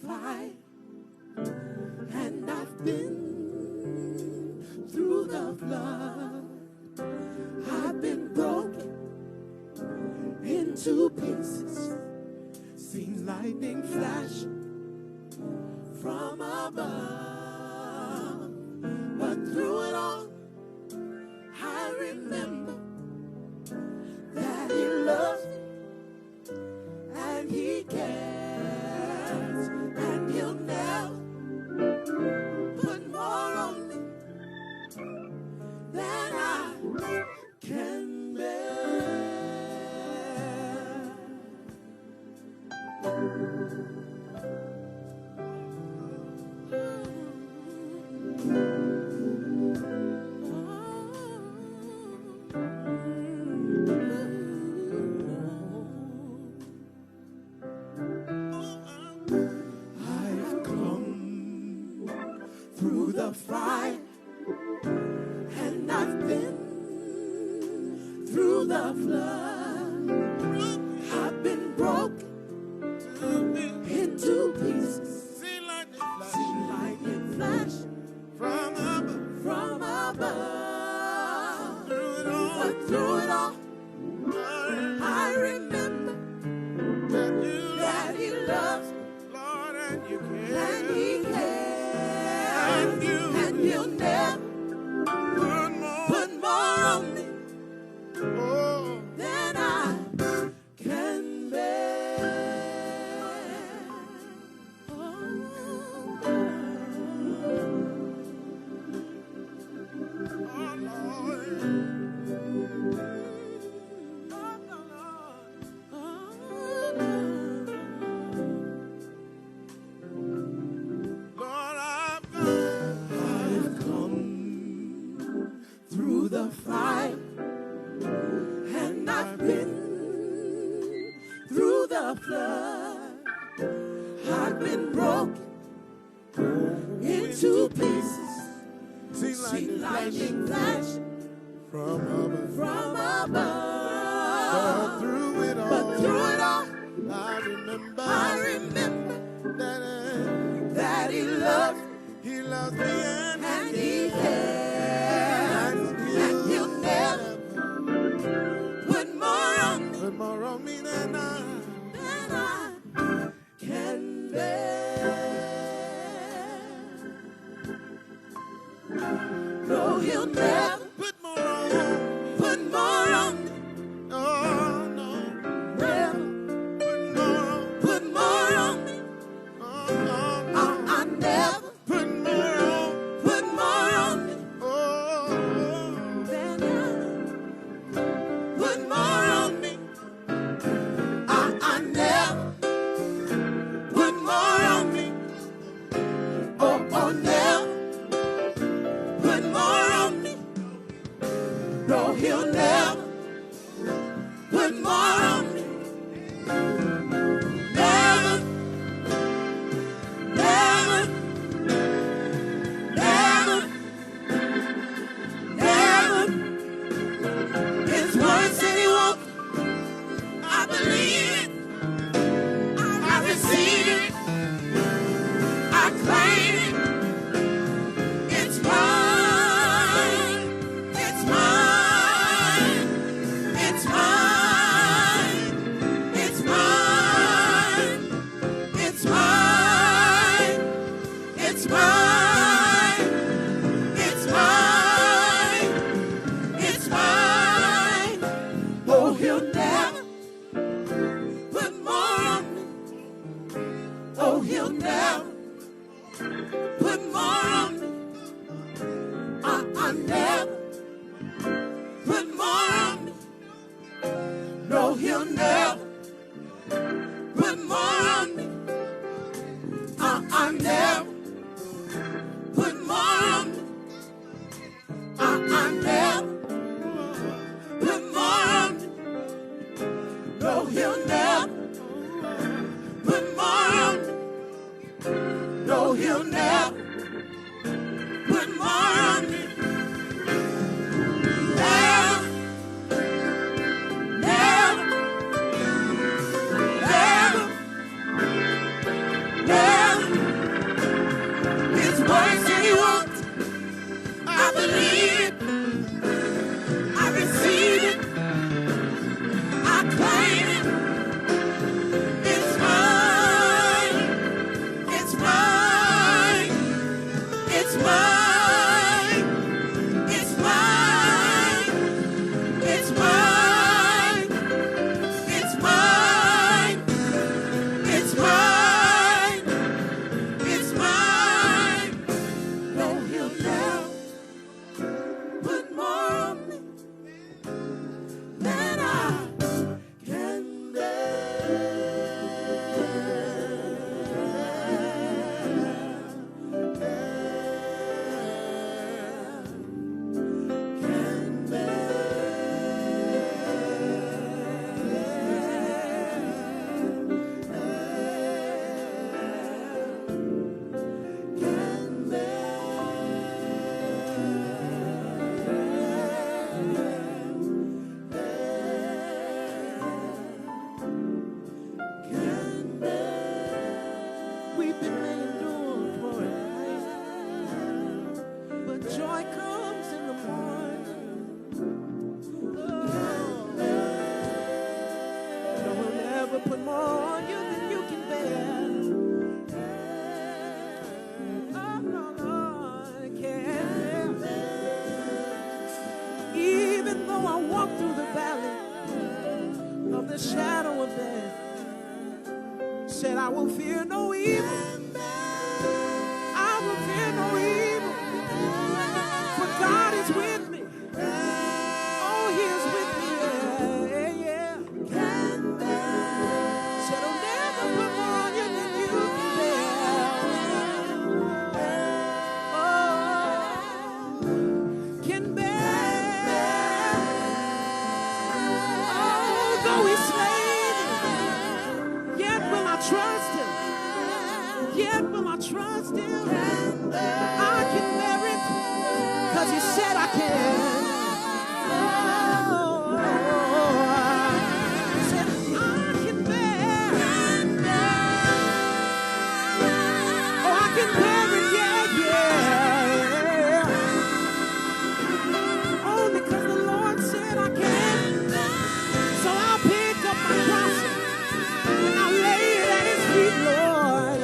fight, and I've been through the flood. I've been broken into pieces, seen lightning flash from above, but through it all, I remember that He loves me and He cares, and He'll never put more on me than I can bear. I've come through the fire, and I've been through the flood. I've been broken into pieces, seen lightning flash from above. But through it all, I remember that He loves me, Lord, and He cares, and He'll never put more on me than I can bear. Oh, Lord. Lord, I've come through the fire, and I've been through the flood. I've been broken into pieces, seen lightning flash from above. But through it all, I remember that He loves me, and He cares, and He'll never put more on me than I can bear. No, He'll never put more on me. Oh, no, never put more on me. Oh, I never put more on me. Oh, then put more on me. I never put more on me. Oh, never put more on me. No, He'll never put more on me. Never, never, never, never. His word said He won't. I believe it. I receive it. I claim it. It's mine. It's mine. It's mine. It's mine. It's mine. It's mine. It's mine. It's mine. Oh, He'll never put more on me. Oh, He'll never put more on me. I never put more on me. No, He'll never put more on me. I never put more on me. I never put more on me. No, He'll never put more on me. No, He'll never put more on me. Never, never, never, never. put more on you than you can bear. Oh, Lord, can't bear. Even though I walk through the valley of the shadow of death, said I will fear no evil. I will fear no evil. For God is with me. Oh, He is with me. Yeah, yeah. Said I'll never put more on you than you can bear. Oh, can bear. Oh, though He slay me, yet will I trust Him. Yet will I trust Him. I can bear it, 'cause He said I can. Said I can bear. Oh, I can bear it, yeah, yeah. Only 'cause the Lord said I can. So I'll pick up my cross and I'll lay it at His feet, Lord.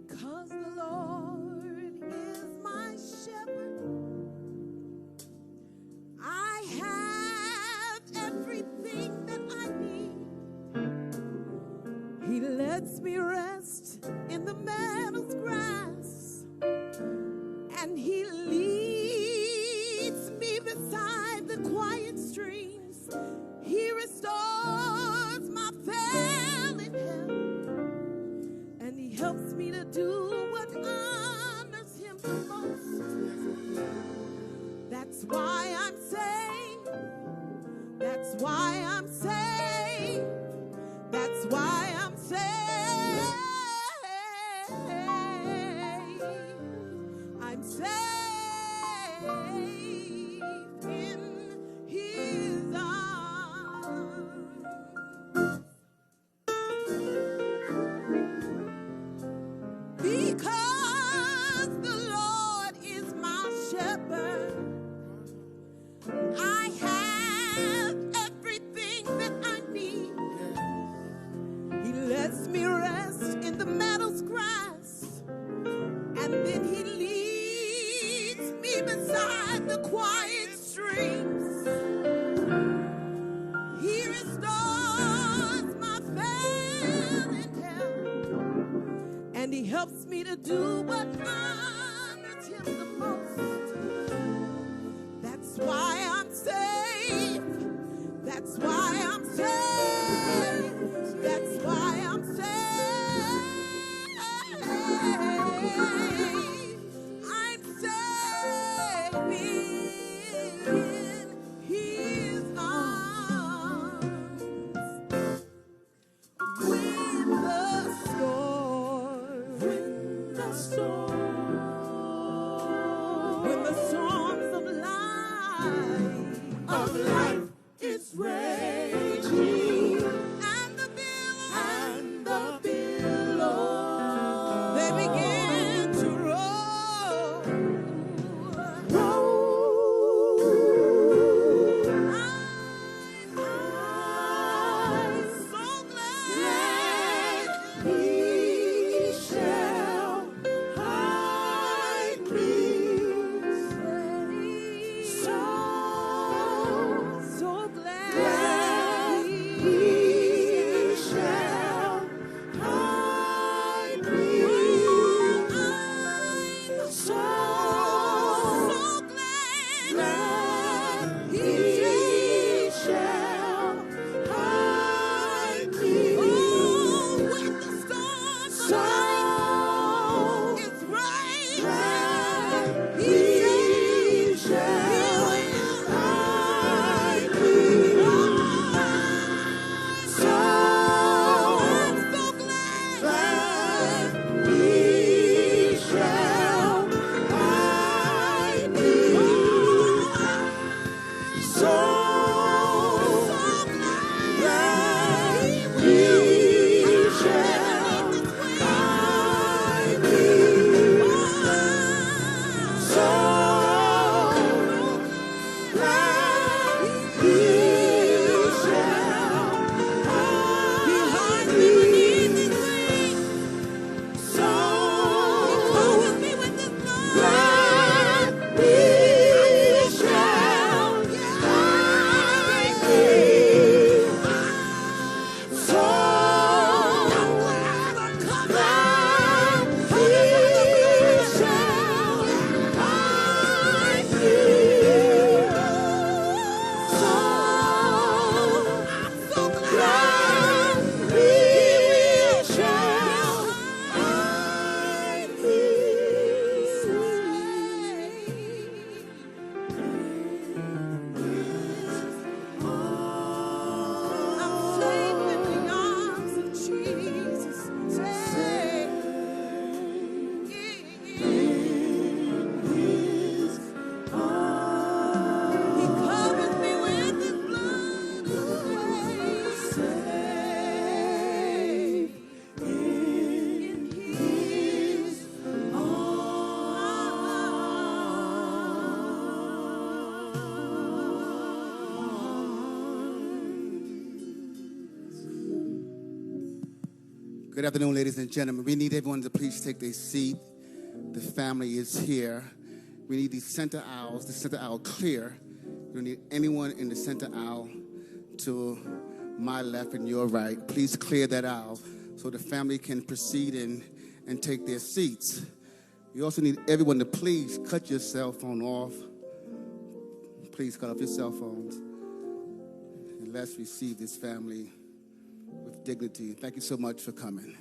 Because the Lord is my shepherd, I have everything that I need. He lets me rest in the meadow's grass, and He leads me beside the quiet streams. He restores my failing health, and He helps me to do what honors Him the most. That's why I'm saved. That's why I'm saved. That's why I'm saved. I'm saved in His arms. Because the Lord is my shepherd, I have everything that I need. He lets me rest in the meadow's grass, and then He leads me beside the quiet streams. He restores my failing health, and He helps me to do what honors Him the most. That's why I'm saved. That's why I'm saved. That's why I'm saved. I'm saved in His arms. When the storms of life is raging, and the billows they begin to roll. I'm so glad He shall hide me. So glad He shall hide me. Good afternoon, ladies and gentlemen. We need everyone to please take their seat. The family is here. We need these center aisles, the center aisle clear. We don't need anyone in the center aisle to my left and your right. Please clear that aisle so the family can proceed and take their seats. We also need everyone to please cut your cell phone off. Please cut off your cell phones. And let's receive this family with dignity. Thank you so much for coming.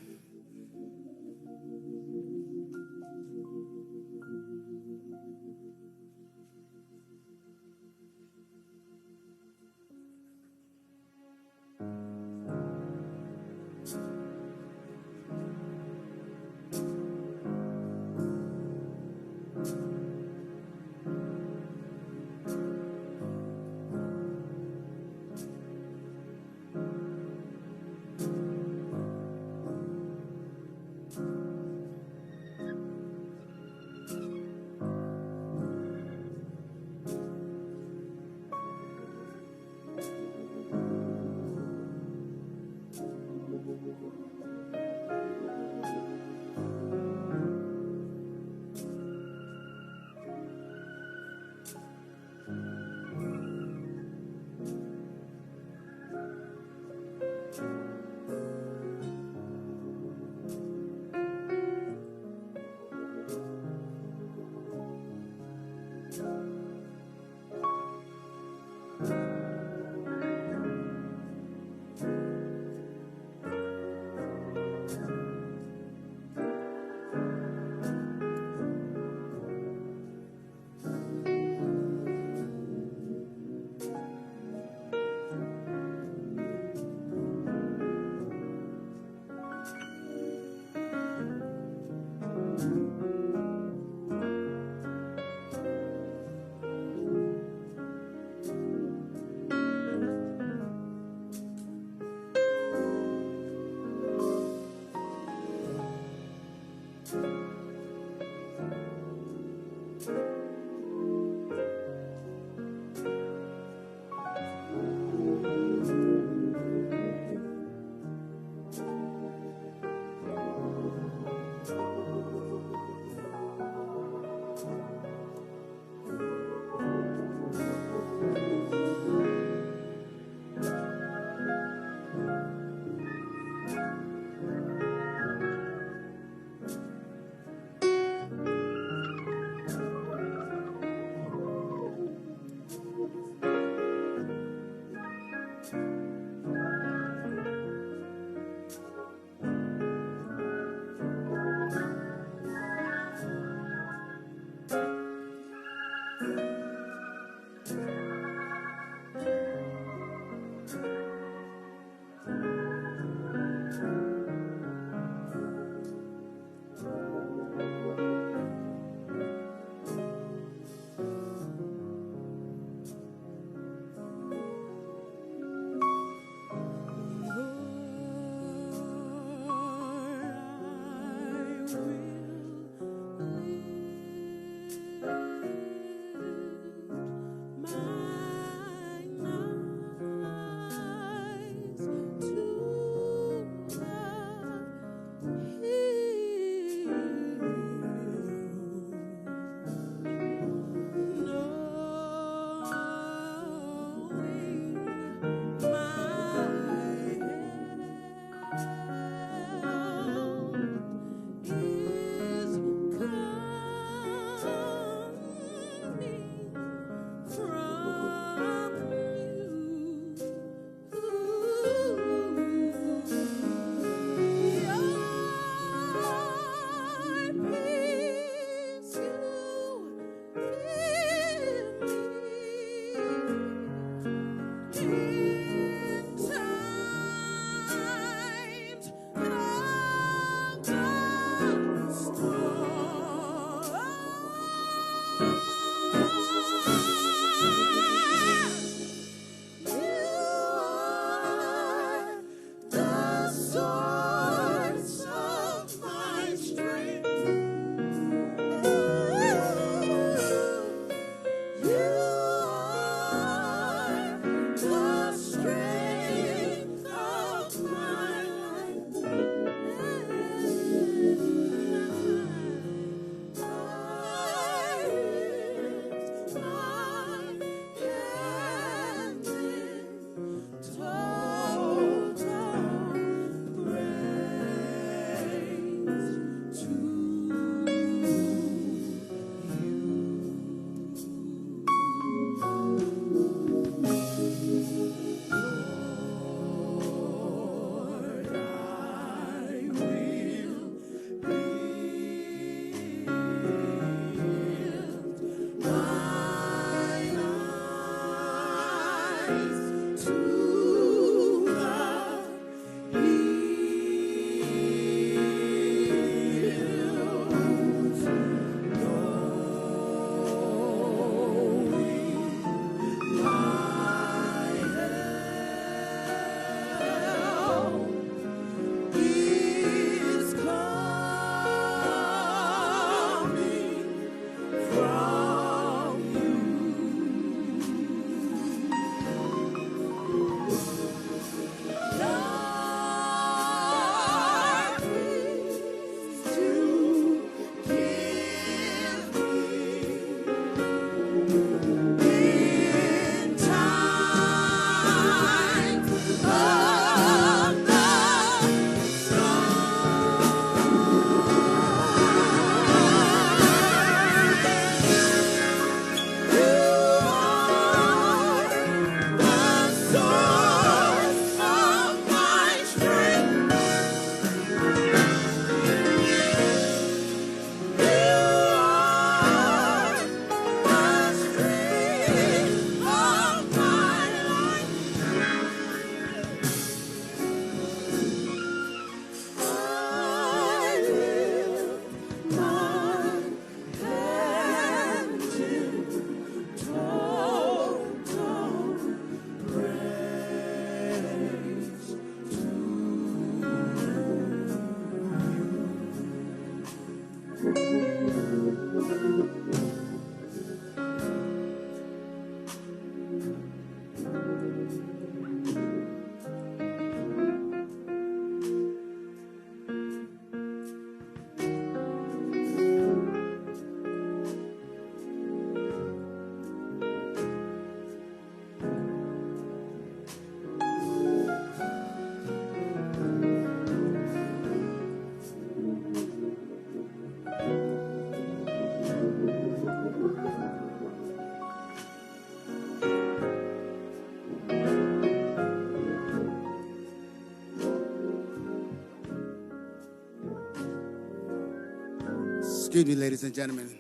Excuse me, ladies and gentlemen.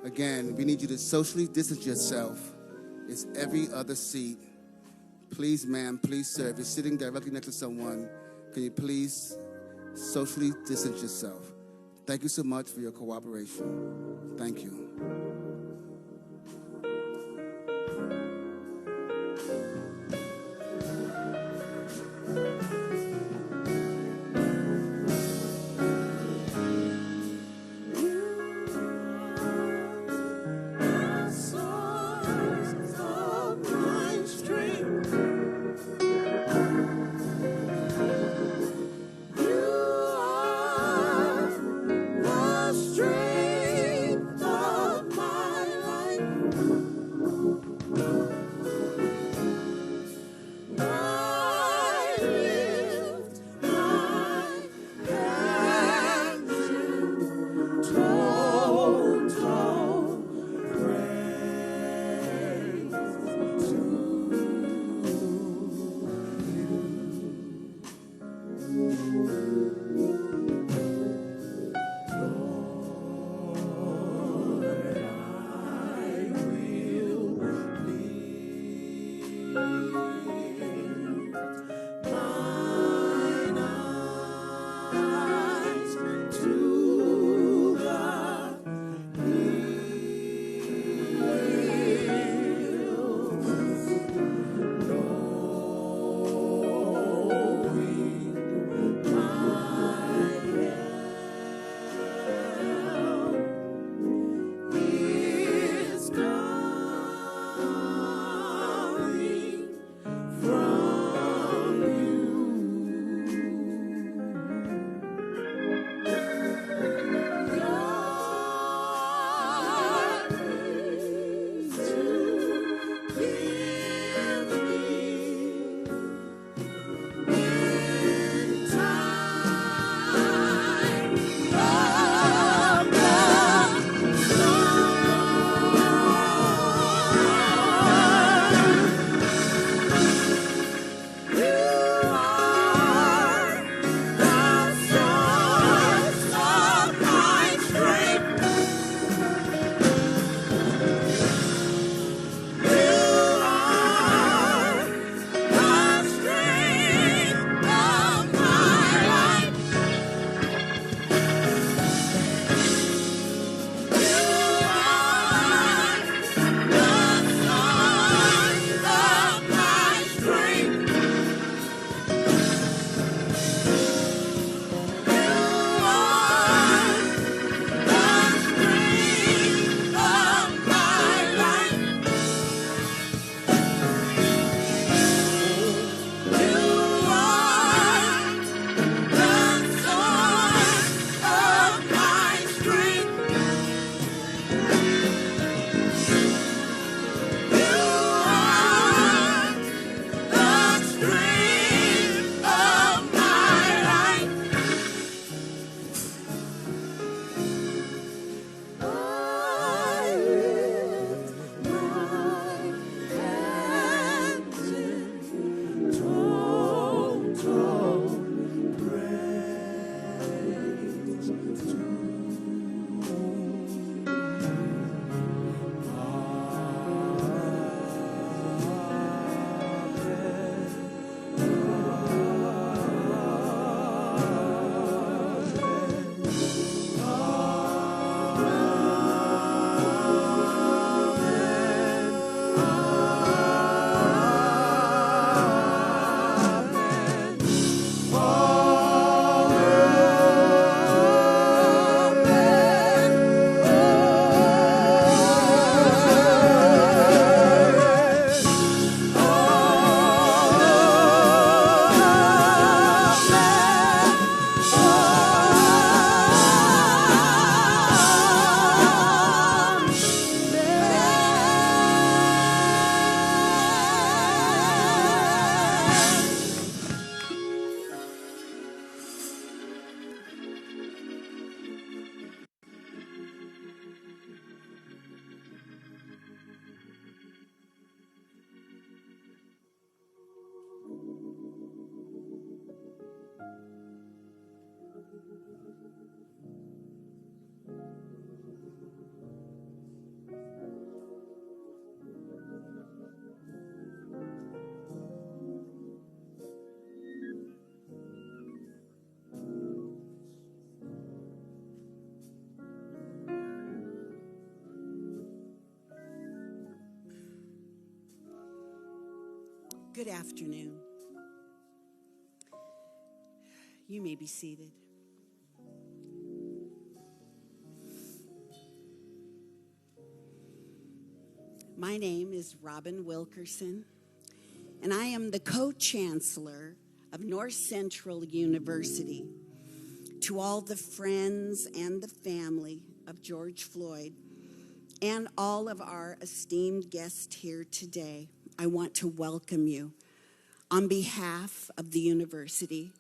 Again, we need you to socially distance yourself. It's every other seat. Please, ma'am, please, sir, if you're sitting directly next to someone, can you please socially distance yourself? Thank you so much for your cooperation. Thank you. Strength of my Good afternoon. You may be seated. My name is Robin Wilkerson, and I am the co-chancellor of North Central University. To all the friends and the family of George Floyd and all of our esteemed guests here today, I want to welcome you on behalf of the university,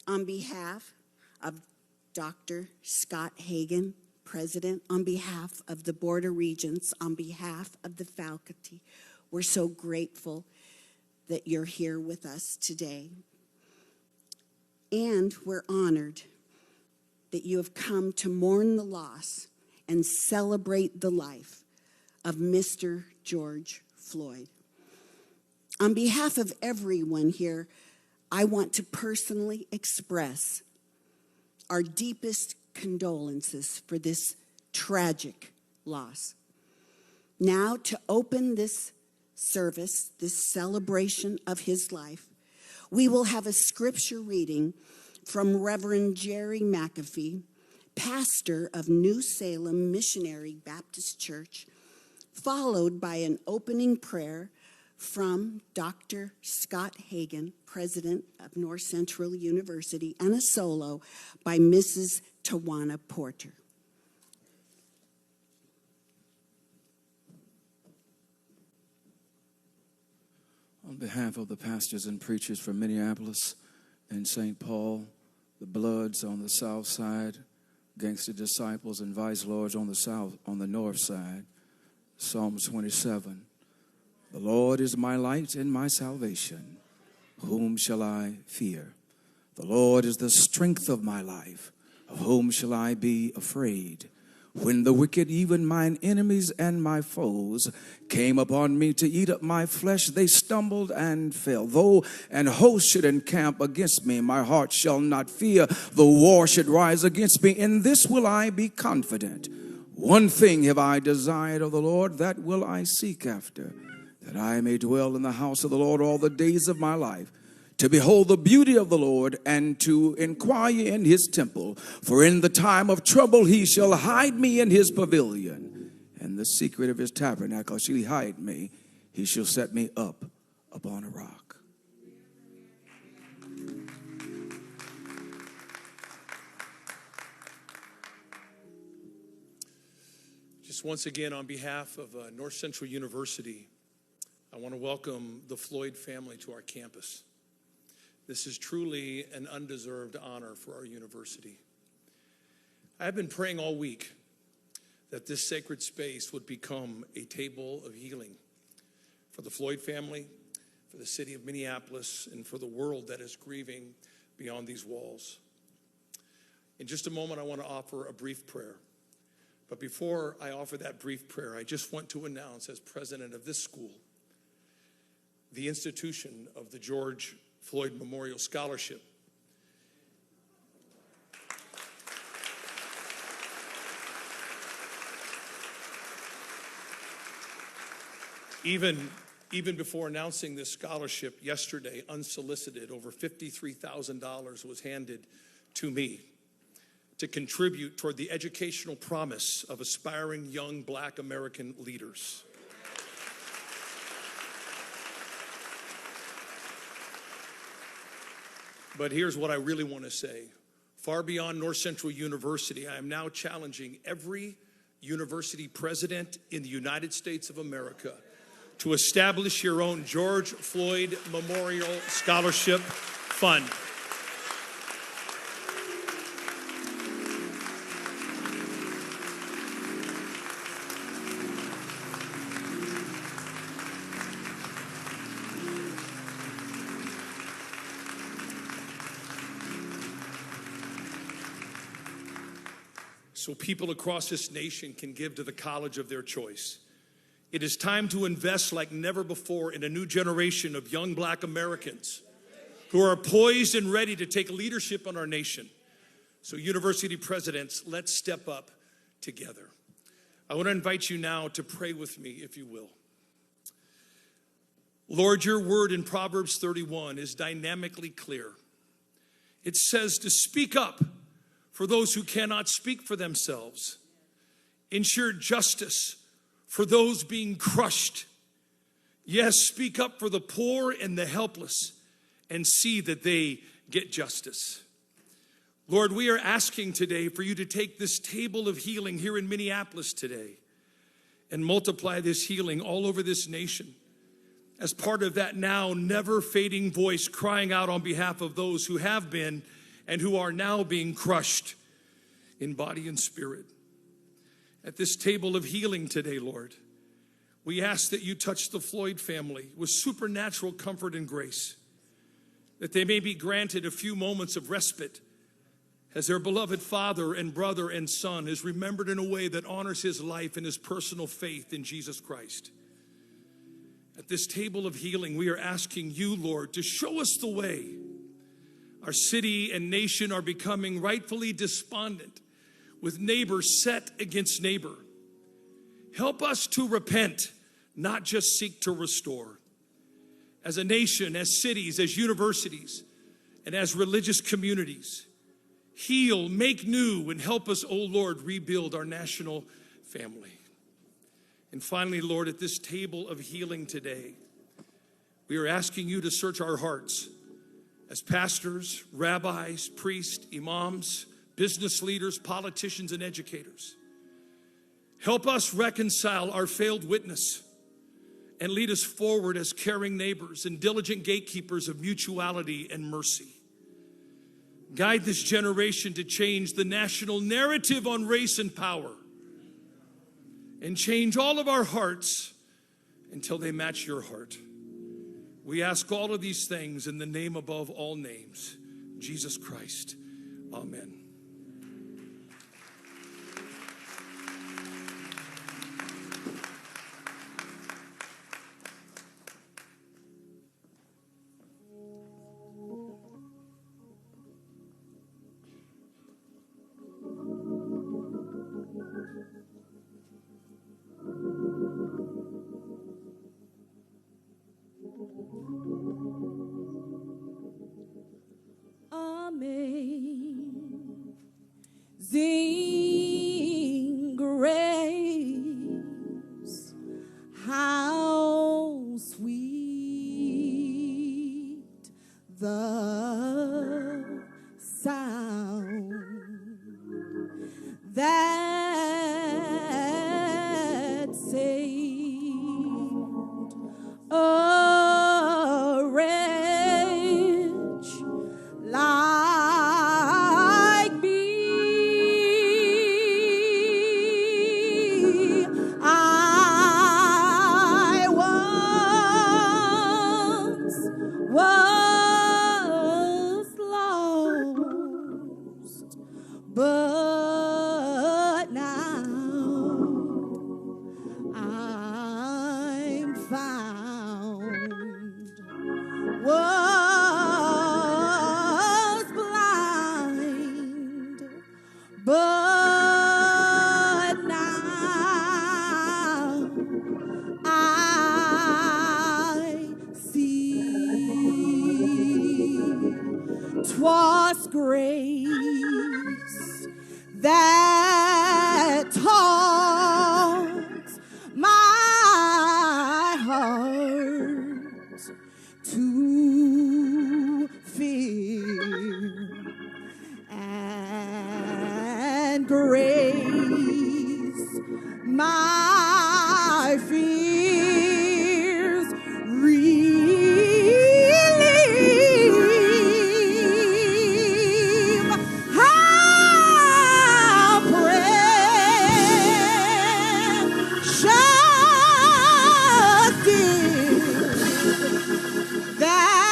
on behalf of Dr. Scott Hagan, President, on behalf of the Board of Regents, on behalf of the faculty. We're so grateful that you're here with us today. And we're honored that you have come to mourn the loss and celebrate the life of Mr. George Floyd. On behalf of everyone here, I want to personally express our deepest condolences for this tragic loss. Now, to open this service, this celebration of his life, we will have a scripture reading from Reverend Jerry McAfee, pastor of New Salem Missionary Baptist Church, followed by an opening prayer from Dr. Scott Hagan, president of North Central University, and a solo by Mrs. Tawana Porter. On behalf of the pastors and preachers from Minneapolis and St. Paul, the Bloods on the south side, Gangster Disciples and Vice Lords on the north side, Psalm 27. The Lord is my light and my salvation. Whom shall I fear? The Lord is the strength of my life. Of whom shall I be afraid? When the wicked, even mine enemies and my foes, came upon me to eat up my flesh, they stumbled and fell. Though an host should encamp against me, my heart shall not fear. The war should rise against me, in this will I be confident. One thing have I desired of the Lord, that will I seek after, that I may dwell in the house of the Lord all the days of my life, to behold the beauty of the Lord and to inquire in his temple. For in the time of trouble he shall hide me in his pavilion. And the secret of his tabernacle shall he hide me. He shall set me up upon a rock. Just once again, on behalf of North Central University, I want to welcome the Floyd family to our campus. This is truly an undeserved honor for our university. I've been praying all week that this sacred space would become a table of healing for the Floyd family, for the city of Minneapolis, and for the world that is grieving beyond these walls. In just a moment, I want to offer a brief prayer. But before I offer that brief prayer, I just want to announce, as president of this school, the institution of the George Floyd Memorial Scholarship. Even before announcing this scholarship yesterday, unsolicited, over $53,000 was handed to me to contribute toward the educational promise of aspiring young Black American leaders. But here's what I really want to say. Far beyond North Central University, I am now challenging every university president in the United States of America to establish your own George Floyd Memorial Scholarship Fund. So people across this nation can give to the college of their choice. It is time to invest like never before in a new generation of young Black Americans who are poised and ready to take leadership on our nation. So university presidents, let's step up together. I want to invite you now to pray with me, if you will. Lord, your word in Proverbs 31 is dynamically clear. It says to speak up for those who cannot speak for themselves. Ensure justice for those being crushed. Yes, speak up for the poor and the helpless and see that they get justice. Lord, we are asking today for you to take this table of healing here in Minneapolis today and multiply this healing all over this nation as part of that now never fading voice crying out on behalf of those who have been and who are now being crushed in body and spirit. At this table of healing today, Lord, we ask that you touch the Floyd family with supernatural comfort and grace, that they may be granted a few moments of respite as their beloved father and brother and son is remembered in a way that honors his life and his personal faith in Jesus Christ. At this table of healing, we are asking you, Lord, to show us the way. Our city and nation are becoming rightfully despondent with neighbor set against neighbor. Help us to repent, not just seek to restore. As a nation, as cities, as universities, and as religious communities, heal, make new, and help us, oh Lord, rebuild our national family. And finally, Lord, at this table of healing today, we are asking you to search our hearts as pastors, rabbis, priests, imams, business leaders, politicians, and educators. Help us reconcile our failed witness and lead us forward as caring neighbors and diligent gatekeepers of mutuality and mercy. Guide this generation to change the national narrative on race and power and change all of our hearts until they match your heart. We ask all of these things in the name above all names, Jesus Christ. Amen. Amazing grace, how sweet the sound that saved a wretch like me. I once was lost, but now I'm found. Was blind, but now I see. 'Twas grace that taught my heart to fear, and grace my fears relieve. How precious gift that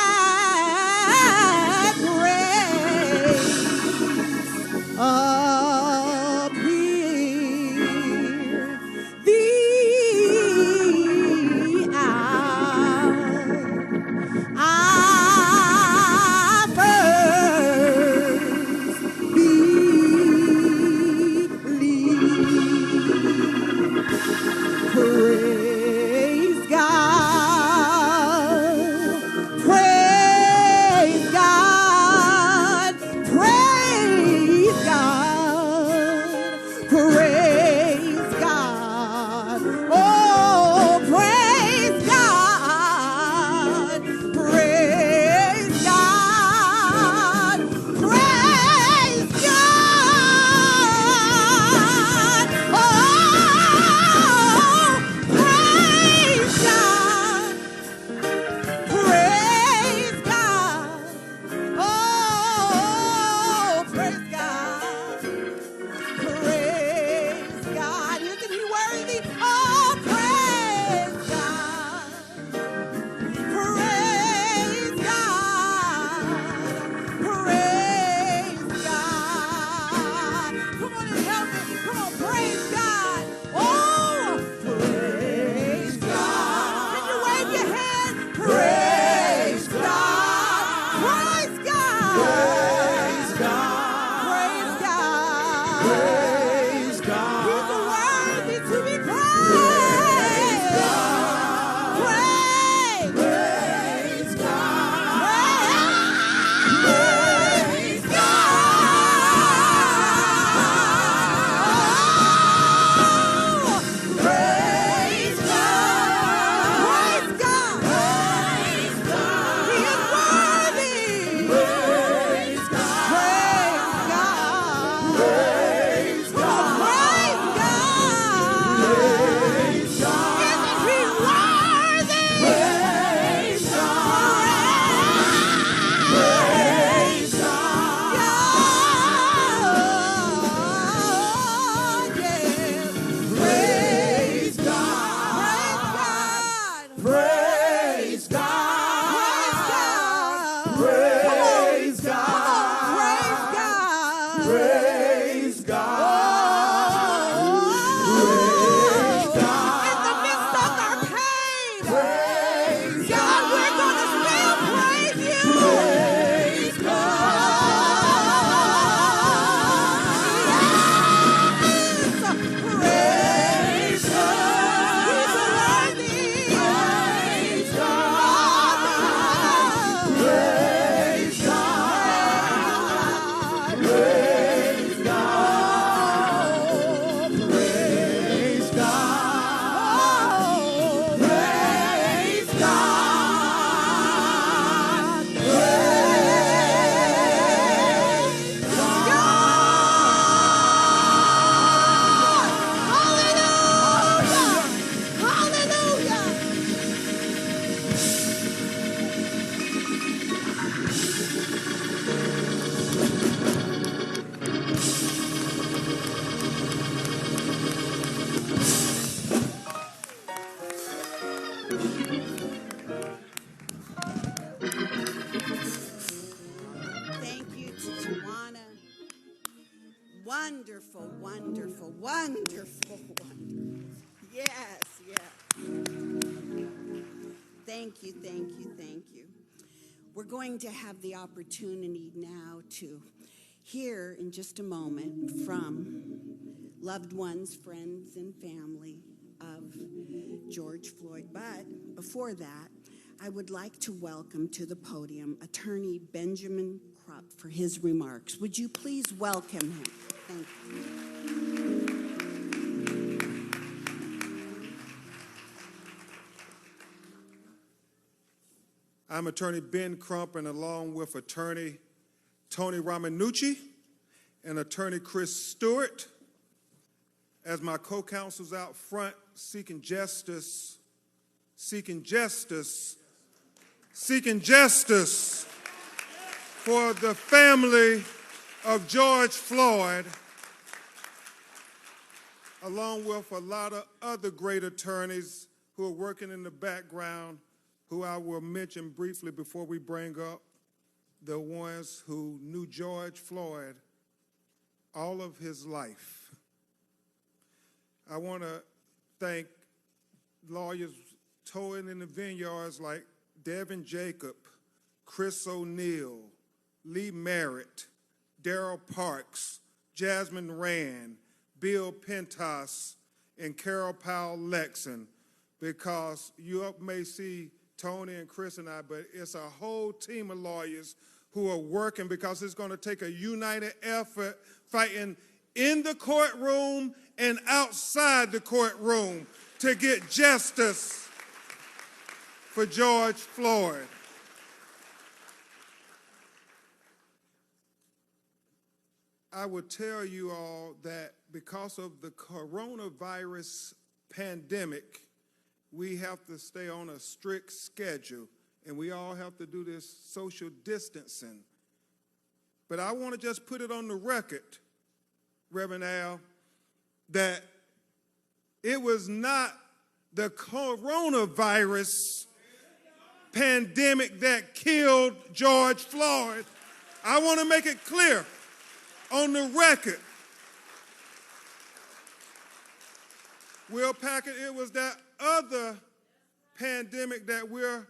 Wonderful one. Yes, yes. Thank you, thank you, thank you. We're going to have the opportunity now to hear in just a moment from loved ones, friends, and family of George Floyd. But before that, I would like to welcome to the podium Attorney Benjamin Krupp for his remarks. Would you please welcome him? Thank you. I'm Attorney Ben Crump, and along with Attorney Tony Ramanucci and Attorney Chris Stewart, as my co-counsels out front seeking justice for the family of George Floyd, along with a lot of other great attorneys who are working in the background, who I will mention briefly before we bring up the ones who knew George Floyd all of his life. I want to thank lawyers towing in the vineyards like Devin Jacob, Chris O'Neill, Lee Merritt, Darrell Parks, Jasmine Rand, Bill Pentas, and Carol Powell Lexon, because you may see Tony and Chris and I, but it's a whole team of lawyers who are working, because it's going to take a united effort fighting in the courtroom and outside the courtroom to get justice for George Floyd. I would tell you all that because of the coronavirus pandemic, we have to stay on a strict schedule, and we all have to do this social distancing. But I want to just put it on the record, Reverend Al, that it was not the coronavirus pandemic that killed George Floyd. I want to make it clear on the record. Will Packard, it was that other pandemic that we're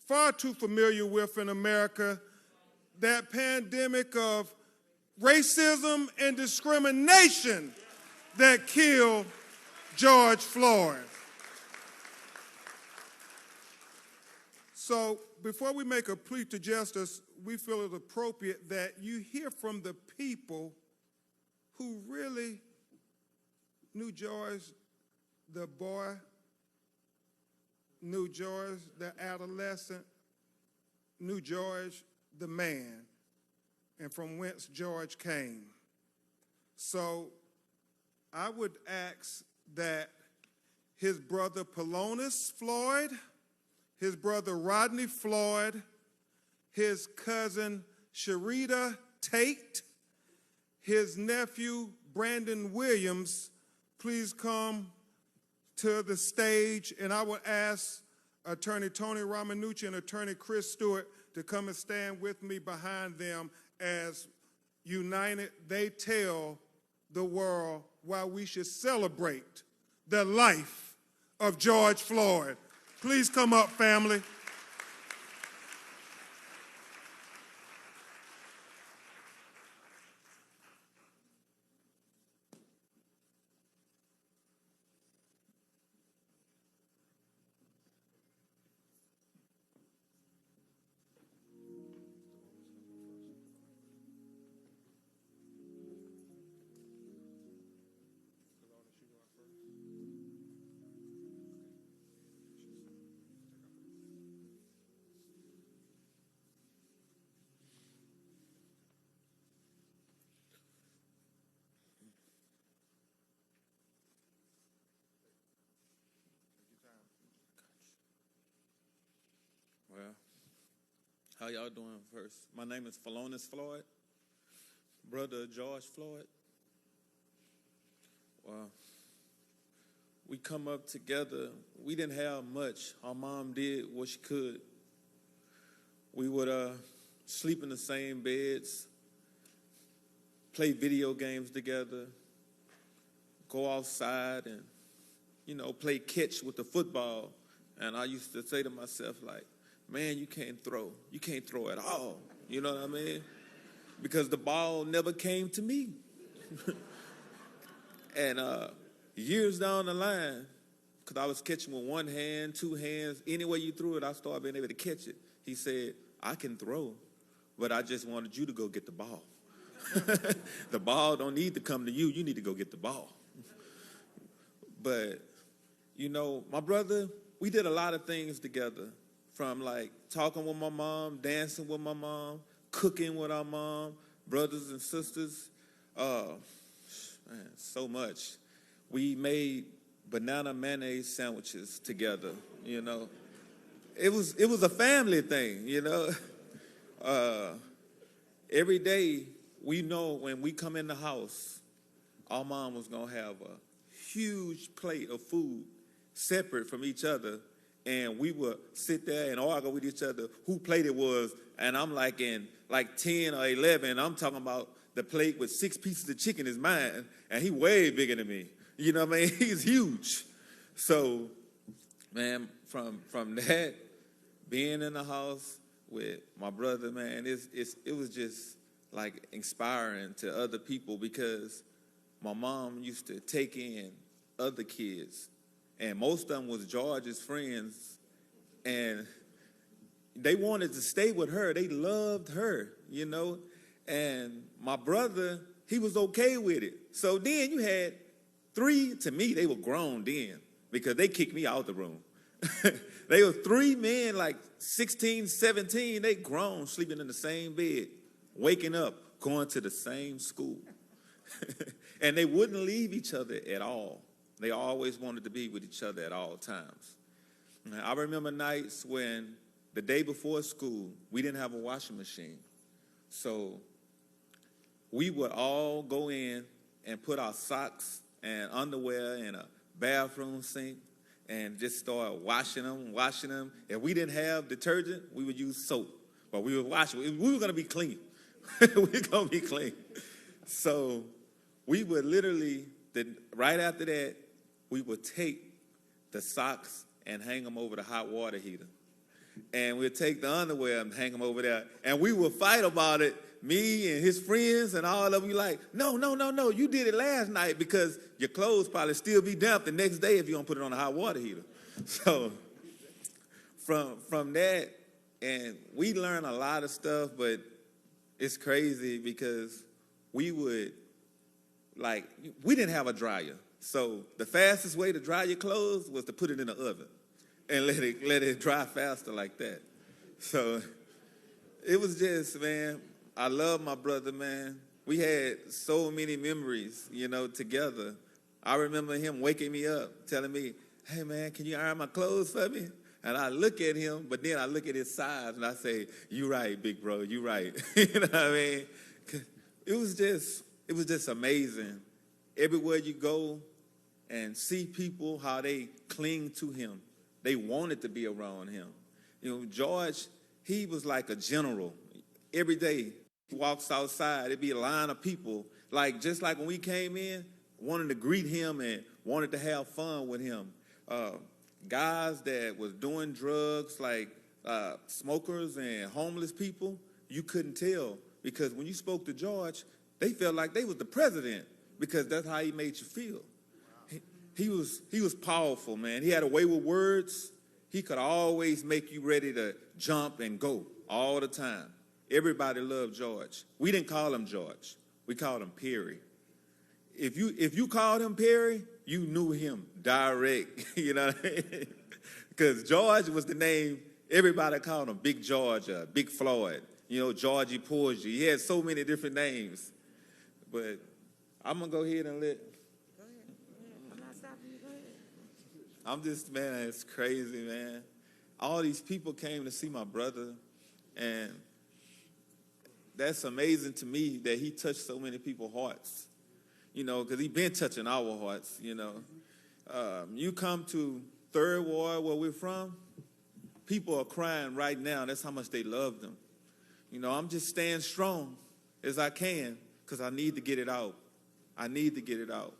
far too familiar with in America, that pandemic of racism and discrimination that killed George Floyd. So before we make a plea to justice, we feel it appropriate that you hear from the people who really knew George, the boy, knew George, the adolescent, knew George, the man, and from whence George came. So I would ask that his brother Polonus Floyd, his brother Rodney Floyd, his cousin Sharita Tate, his nephew Brandon Williams, please come to the stage, and I would ask Attorney Tony Ramanucci and Attorney Chris Stewart to come and stand with me behind them as united they tell the world why we should celebrate the life of George Floyd. Please come up, family. Well, how y'all doing first? My name is Polonus Floyd, brother of George Floyd. Well, we come up together. We didn't have much. Our mom did what she could. We would sleep in the same beds, play video games together, go outside and, play catch with the football. And I used to say to myself, like, man, you can't throw. You can't throw at all. You know what I mean? Because the ball never came to me. And years down the line, because I was catching with one hand, two hands, any way you threw it, I started being able to catch it. He said, I can throw, but I just wanted you to go get the ball. The ball don't need to come to you. You need to go get the ball. But, my brother, we did a lot of things together, from like talking with my mom, dancing with my mom, cooking with our mom, brothers and sisters. Man, so much. We made banana mayonnaise sandwiches together, It was a family thing, Every day, we know when we come in the house, our mom was going to have a huge plate of food separate from each other, and we would sit there and argue with each other who plate it was, and I'm like in 10 or 11, I'm talking about the plate with 6 pieces of chicken is mine, and he way bigger than me. You know what I mean? He's huge. So, man, from that, being in the house with my brother, man, it was just like inspiring to other people, because my mom used to take in other kids, and most of them was George's friends, and they wanted to stay with her. They loved her, and my brother, he was okay with it. So then you had 3, to me, they were grown then, because they kicked me out the room. They were 3 men, like 16, 17, they grown, sleeping in the same bed, waking up, going to the same school. And they wouldn't leave each other at all. They always wanted to be with each other at all times. I remember nights when the day before school, we didn't have a washing machine. So we would all go in and put our socks and underwear in a bathroom sink and just start washing them. If we didn't have detergent, we would use soap. But we would wash it. We were going to be clean. We were going to be clean. So we would literally, right after that, we would take the socks and hang them over the hot water heater. And we'd take the underwear and hang them over there. And we would fight about it, me and his friends and all of them. Like, no, you did it last night, because your clothes probably still be damp the next day if you don't put it on the hot water heater. So from that, and we learned a lot of stuff, but it's crazy because we didn't have a dryer. So the fastest way to dry your clothes was to put it in the oven and let it dry faster like that. So it was just, man, I love my brother, man. We had so many memories, together. I remember him waking me up, telling me, hey, man, can you iron my clothes for me? And I look at him, but then I look at his size, and I say, you right, big bro, you right. You know what I mean? It was just amazing. Everywhere you go and see people, how they cling to him. They wanted to be around him. George, he was like a general. Every day he walks outside, it'd be a line of people, just like when we came in, wanting to greet him and wanted to have fun with him. Guys that was doing drugs, like smokers and homeless people, you couldn't tell, because when you spoke to George, they felt like they was the president, because that's how he made you feel. He was powerful, man. He had a way with words. He could always make you ready to jump and go all the time. Everybody loved George. We didn't call him George. We called him Perry. If you called him Perry, you knew him direct, you know what I mean? Because George was the name, everybody called him Big George, Big Floyd, Georgie Porgy. He had so many different names. But I'm going to go ahead and let... Go ahead. I'm not stopping you. Go ahead. I'm just, man, it's crazy, man. All these people came to see my brother, and that's amazing to me that he touched so many people's hearts. Because he's been touching our hearts, You come to Third Ward, where we're from, people are crying right now. That's how much they love them. I'm just staying strong as I can, because I need to get it out. I need to get it out.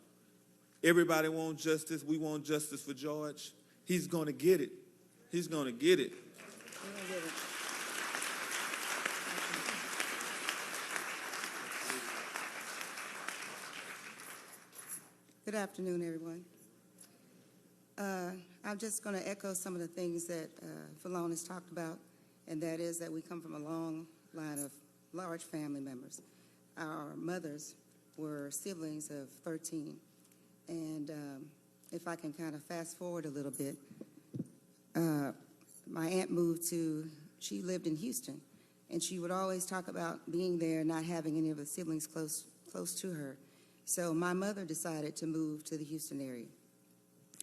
Everybody wants justice. We want justice for George. He's going to get it. He's going to get it. Good afternoon, everyone. I'm just going to echo some of the things that Falon has talked about, and that is that we come from a long line of large family members. Our mothers were siblings of 13, and if I can kind of fast forward a little bit, my aunt she lived in Houston, and she would always talk about being there and not having any of the siblings close to her. So my mother decided to move to the Houston area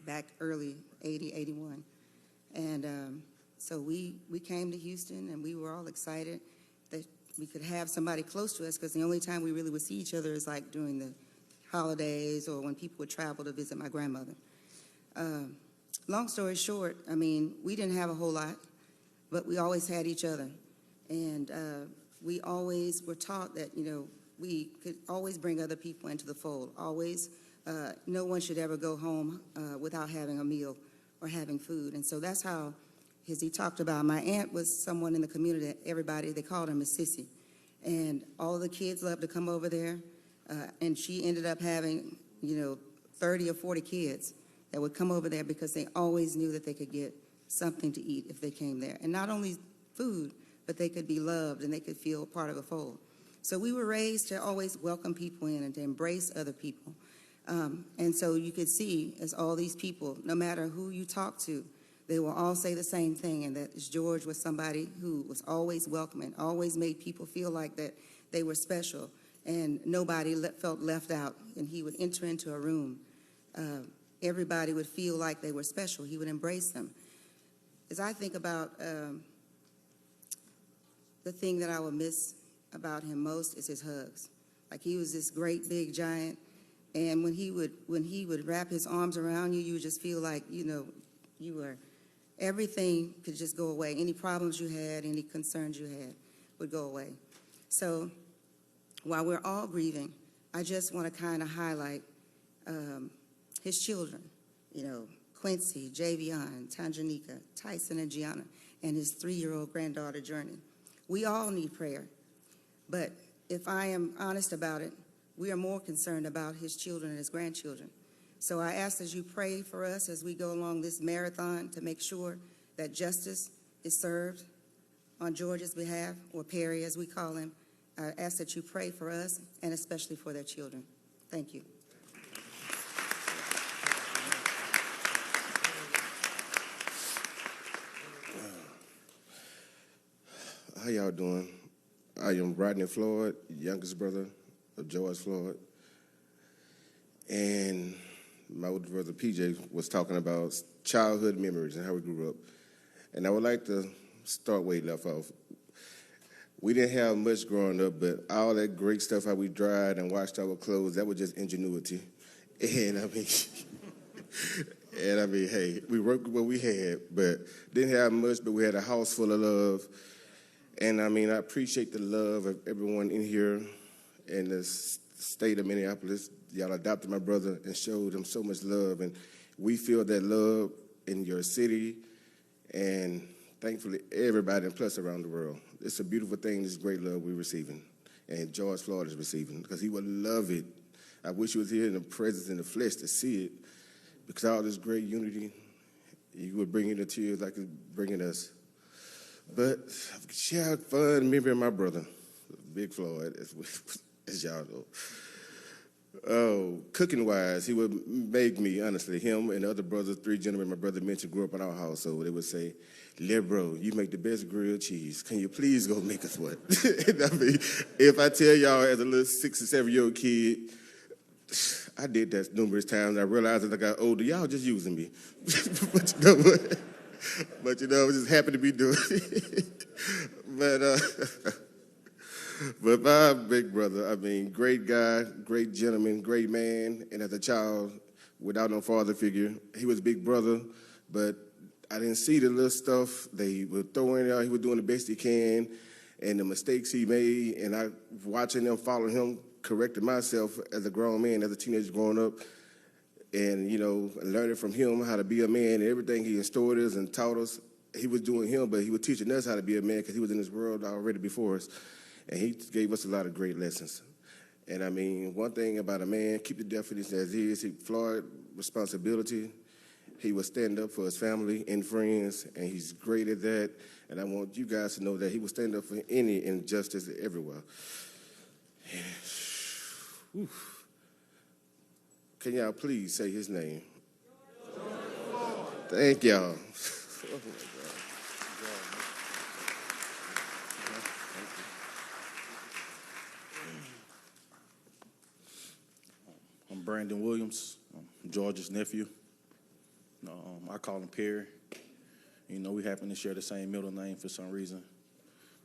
back early 80, 81. And so we came to Houston, and we were all excited that we could have somebody close to us, because the only time we really would see each other is like during the holidays or when people would travel to visit my grandmother. Long story short, I mean, we didn't have a whole lot, but we always had each other. And we always were taught that, we could always bring other people into the fold. Always, no one should ever go home without having a meal or having food. And so that's how, as he talked about, my aunt was someone in the community that they called her Miss Sissy. And all of the kids loved to come over there. And she ended up having, 30 or 40 kids that would come over there because they always knew that they could get something to eat if they came there. And not only food, but they could be loved and they could feel part of a fold. So we were raised to always welcome people in and to embrace other people. And so you could see, as all these people, no matter who you talk to, they will all say the same thing, and that George was somebody who was always welcoming, always made people feel like that they were special, and nobody felt left out. And he would enter into a room. Everybody would feel like they were special. He would embrace them. As I think about the thing that I would miss about him most is his hugs. Like, he was this great big giant, and when he would wrap his arms around you, you would just feel like, you were, everything could just go away. Any problems you had, any concerns you had would go away. So while we're all grieving, I just want to kind of highlight his children, Quincy, Javion, Tanjanika, Tyson, and Gianna, and his 3-year-old granddaughter, Journey. We all need prayer. But if I am honest about it, we are more concerned about his children and his grandchildren. So I ask that you pray for us as we go along this marathon to make sure that justice is served on George's behalf, or Perry as we call him. I ask that you pray for us and especially for their children. Thank you. How y'all doing? I am Rodney Floyd, youngest brother of George Floyd. And my older brother PJ was talking about childhood memories and how we grew up. And I would like to start where he left off. We didn't have much growing up, but all that great stuff, how we dried and washed our clothes, that was just ingenuity. And I mean, hey, we worked with what we had, but didn't have much, but we had a house full of love. And I mean, I appreciate the love of everyone in here in the state of Minneapolis. Y'all adopted my brother and showed him so much love. And we feel that love in your city and thankfully everybody and plus around the world. It's a beautiful thing, this great love we're receiving. And George Floyd is receiving, because he would love it. I wish he was here in the presence, in the flesh, to see it. Because all this great unity, you would bring in the tears like it's bringing us. But she had fun remembering my brother, Big Floyd, as y'all know. Oh, cooking-wise, he would make me, honestly, him and the other brothers, 3 gentlemen my brother mentioned grew up in our house, so they would say, "Little bro, you make the best grilled cheese. Can you please go make us one?" I mean, if I tell y'all as a little 6 or 7-year-old kid, I did that numerous times. I realized as I got older, y'all just using me. But you know what? But I was just happy to be doing it. But my big brother, I mean, great guy, great gentleman, great man. And as a child, without no father figure, he was big brother. But I didn't see the little stuff they were throwing out. He was doing the best he can, and the mistakes he made. And I, watching them, following him, corrected myself as a grown man, as a teenager growing up. and, learning from him how to be a man and everything he instilled us and taught us. He was doing him, but he was teaching us how to be a man because he was in this world already before us. And he gave us a lot of great lessons. And, one thing about a man, keep the definition as is. Floyd, responsibility. He will stand up for his family and friends, and he's great at that. And I want you guys to know that he will stand up for any injustice everywhere. Can y'all please say his name? Thank y'all. I'm Brandon Williams, George's nephew. I call him Perry. We happen to share the same middle name for some reason.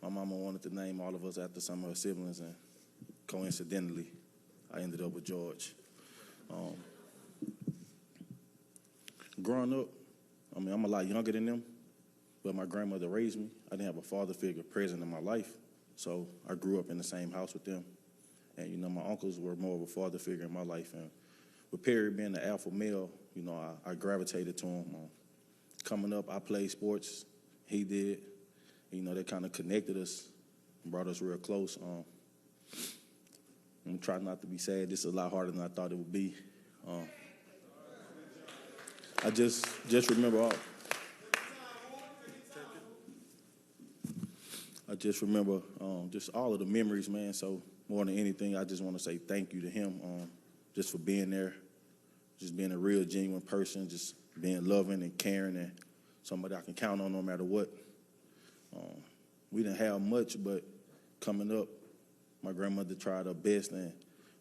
My mama wanted to name all of us after some of her siblings, and coincidentally, I ended up with George. Growing up, I'm a lot younger than them, but my grandmother raised me. I didn't have a father figure present in my life, so I grew up in the same house with them. And, my uncles were more of a father figure in my life. And with Perry being the alpha male, I gravitated to him. Coming up, I played sports. He did. That kind of connected us and brought us real close. I'm trying not to be sad. This is a lot harder than I thought it would be. I just remember all. I just remember just all of the memories, man. So more than anything, I just want to say thank you to him just for being there, just being a real, genuine person, just being loving and caring and somebody I can count on no matter what. We didn't have much, but coming up, my grandmother tried her best, and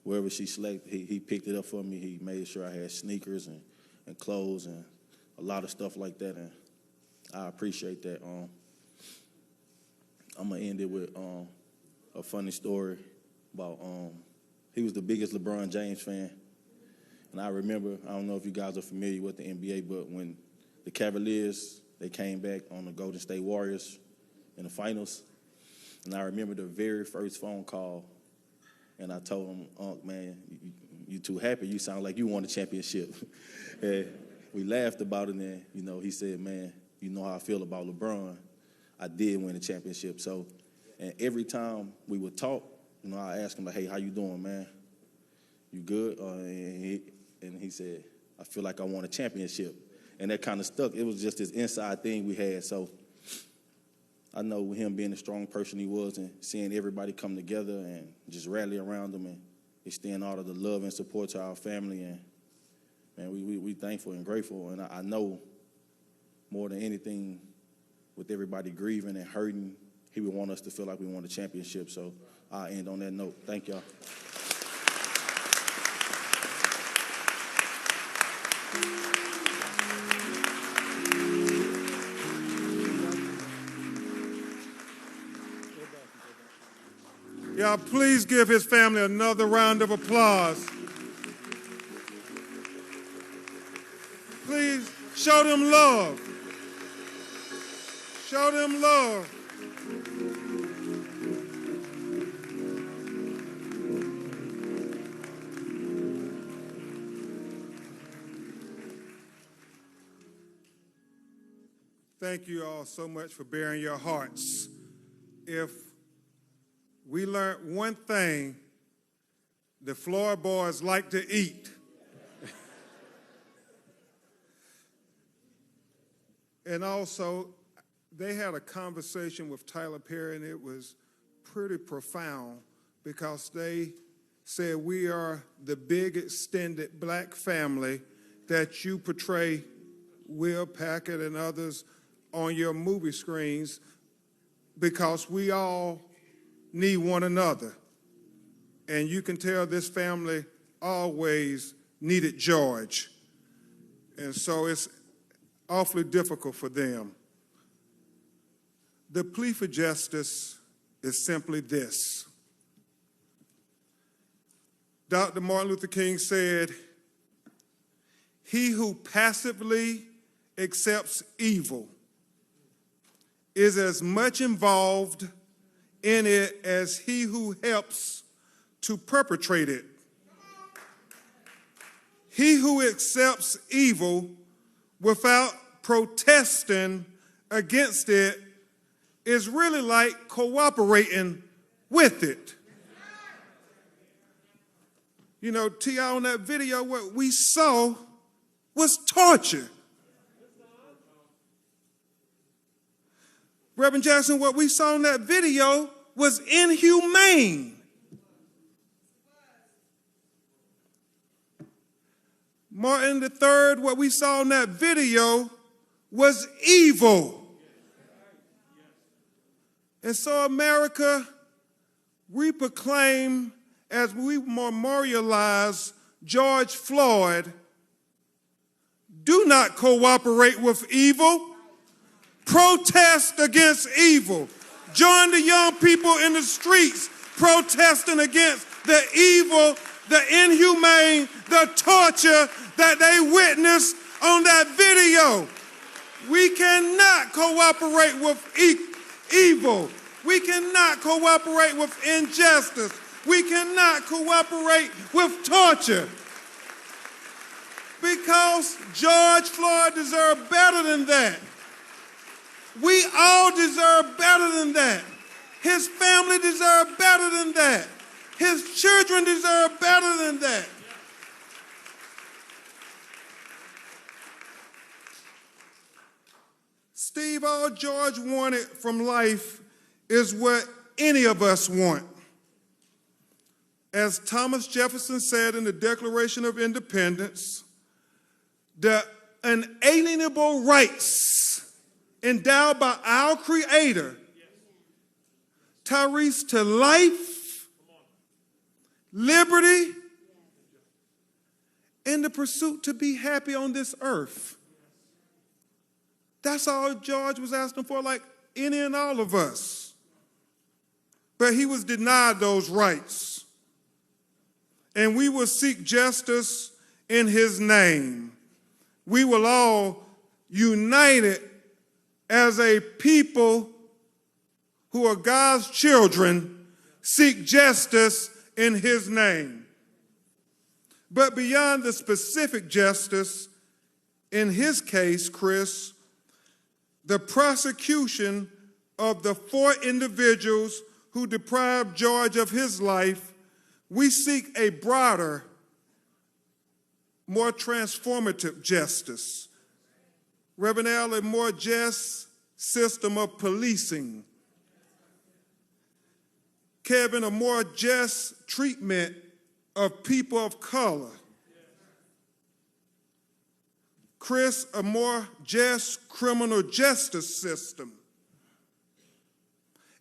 wherever she selected, he picked it up for me. He made sure I had sneakers and clothes and a lot of stuff like that, and I appreciate that. I'm going to end it with a funny story about he was the biggest LeBron James fan. And I remember, I don't know if you guys are familiar with the NBA, but when the Cavaliers, they came back on the Golden State Warriors in the finals, and I remember the very first phone call, and I told him, Unc, man, you too happy. You sound like you won a championship. And we laughed about it, and, he said, man, you know how I feel about LeBron. I did win a championship. So, and every time we would talk, I asked him, like, hey, how you doing, man? You good? And he said, I feel like I won a championship. And that kind of stuck. It was just this inside thing we had. So I know with him being the strong person he was and seeing everybody come together and just rally around him and extend all of the love and support to our family. And, man, we thankful and grateful. And I know more than anything, with everybody grieving and hurting, he would want us to feel like we won the championship. So I'll end on that note. Thank y'all. Y'all, please give his family another round of applause. Please show them love. Show them love. Thank you all so much for bearing your hearts. If we learned one thing, the Floyd boys like to eat. And also, they had a conversation with Tyler Perry, and it was pretty profound because they said, we are the big extended black family that you portray, Will Packard and others, on your movie screens because we all need one another. And you can tell this family always needed George. And so it's awfully difficult for them. The plea for justice is simply this. Dr. Martin Luther King said, he who passively accepts evil is as much involved in it as he who helps to perpetrate it. He who accepts evil without protesting against it is really like cooperating with it. You know, T.I., on that video, what we saw was torture. Reverend Jackson, what we saw in that video was inhumane. Martin III, what we saw in that video was evil. And so, America, we proclaim, as we memorialize George Floyd, do not cooperate with evil. Protest against evil. Join the young people in the streets protesting against the evil, the inhumane, the torture that they witnessed on that video. We cannot cooperate with evil. We cannot cooperate with injustice. We cannot cooperate with torture. Because George Floyd deserved better than that. We all deserve better than that. His family deserve better than that. His children deserve better than that. Steve, all George wanted from life is what any of us want. As Thomas Jefferson said in the Declaration of Independence, the unalienable rights endowed by our Creator, Tyrese, to life, liberty, and the pursuit to be happy on this earth. That's all George was asking for, like any and all of us. But he was denied those rights. And we will seek justice in his name. We will all, united as a people who are God's children, seek justice in his name. But beyond the specific justice, in his case, Chris, the prosecution of the 4 individuals who deprived George of his life, we seek a broader, more transformative justice. Reverend Al, a more just system of policing. Kevin, a more just treatment of people of color. Chris, a more just criminal justice system.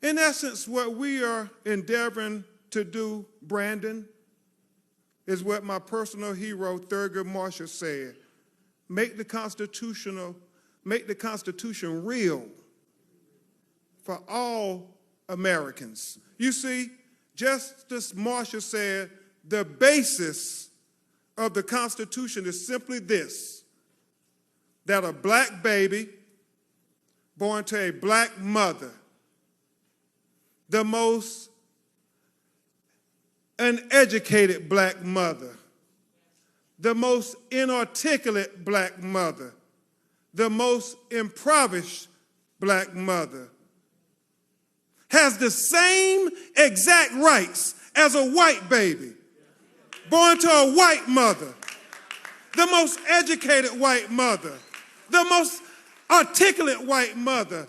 In essence, what we are endeavoring to do, Brandon, is what my personal hero, Thurgood Marshall, said. Make the Constitution real for all Americans. You see, Justice Marshall said the basis of the Constitution is simply this, that a black baby born to a black mother, the most uneducated black mother, the most inarticulate black mother, the most impoverished black mother, has the same exact rights as a white baby born to a white mother, the most educated white mother, the most articulate white mother,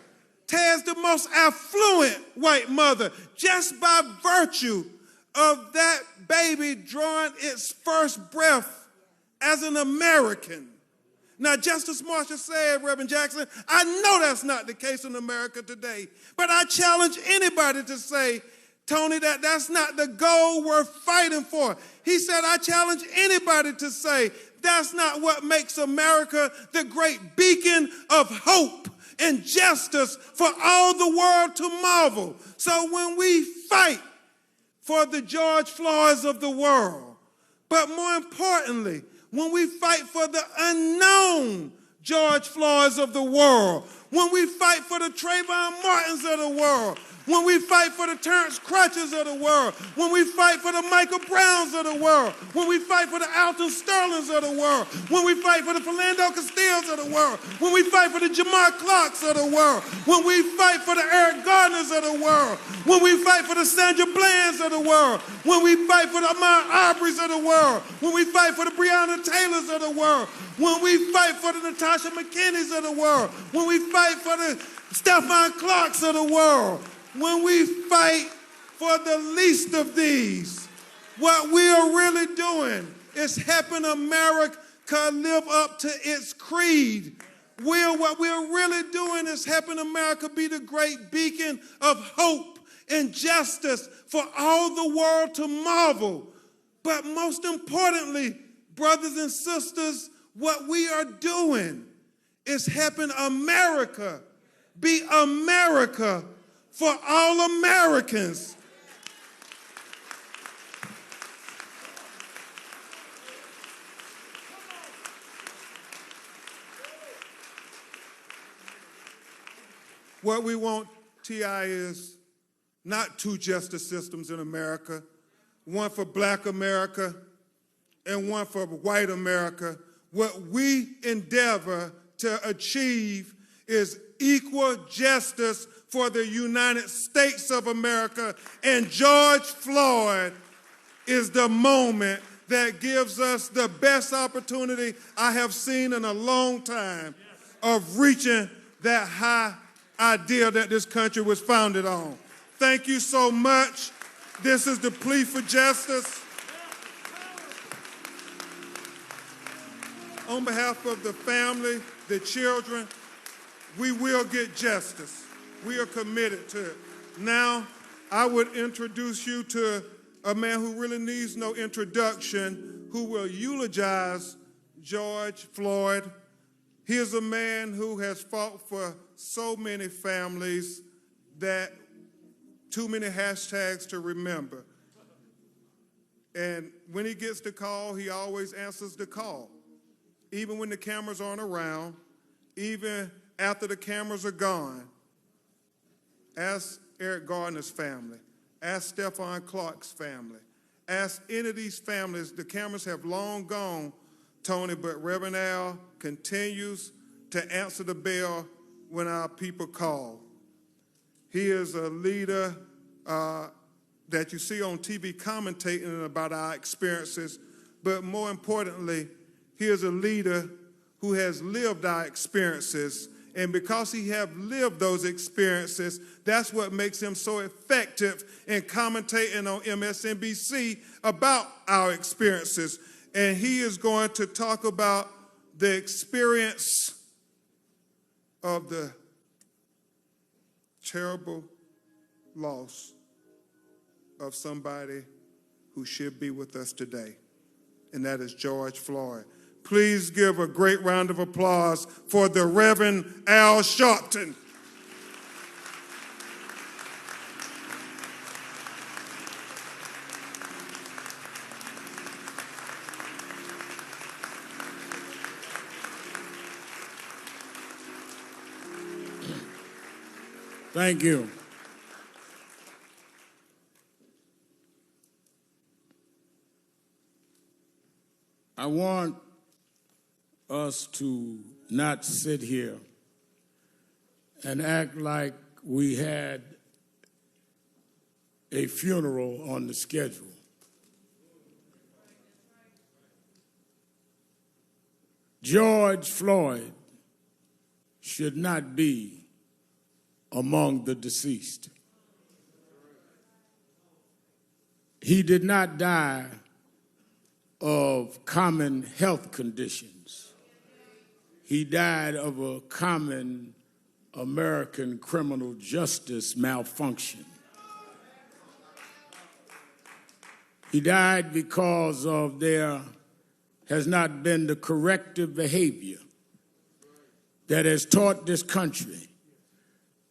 has the most affluent white mother, just by virtue of that baby drawing its first breath as an American. Now, Justice Marshall said, Reverend Jackson, I know that's not the case in America today, but I challenge anybody to say, Tony, that's not the goal we're fighting for. He said, I challenge anybody to say, that's not what makes America the great beacon of hope and justice for all the world to marvel. So when we fight for the George Floyds of the world, but more importantly, when we fight for the unknown George Floyds of the world, when we fight for the Trayvon Martins of the world, when we fight for the Terrence Crutches of the world, when we fight for the Michael Browns of the world, when we fight for the Alton Sterlings of the world, when we fight for the Philando Castillos of the world, when we fight for the Jamar Clarks of the world, when we fight for the Eric Gardners of the world, when we fight for the Sandra Blands of the world, when we fight for the Ahmaud Arbery's of the world, when we fight for the Breonna Taylors of the world, when we fight for the Natasha McKinney's of the world, when we fight for the Stephon Clarks of the world, when we fight for the least of these, what we are really doing is helping America live up to its creed. What we're really doing is helping America be the great beacon of hope and justice for all the world to marvel. But most importantly, brothers and sisters, what we are doing is helping America be America for all Americans. What we want, T.I., is not two justice systems in America, one for black America and one for white America. What we endeavor to achieve is equal justice for the United States of America, and George Floyd is the moment that gives us the best opportunity I have seen in a long time of reaching that high ideal that this country was founded on. Thank you so much. This is the plea for justice. On behalf of the family, the children, we will get justice. We are committed to it. Now, I would introduce you to a man who really needs no introduction, who will eulogize George Floyd. He is a man who has fought for so many families that too many hashtags to remember. And when he gets the call, he always answers the call. Even when the cameras aren't around, even after the cameras are gone. Ask Eric Gardner's family. Ask Stephon Clark's family. Ask any of these families. The cameras have long gone, Tony, but Reverend Al continues to answer the bell when our people call. He is a leader that you see on TV commentating about our experiences, but more importantly, he is a leader who has lived our experiences. And because he has lived those experiences, that's what makes him so effective in commentating on MSNBC about our experiences. And he is going to talk about the experience of the terrible loss of somebody who should be with us today, and that is George Floyd. Please give a great round of applause for the Reverend Al Sharpton. Thank you. I want us to not sit here and act like we had a funeral on the schedule. George Floyd should not be among the deceased. He did not die of common health conditions. He died of a common American criminal justice malfunction. He died because of there has not been the corrective behavior that has taught this country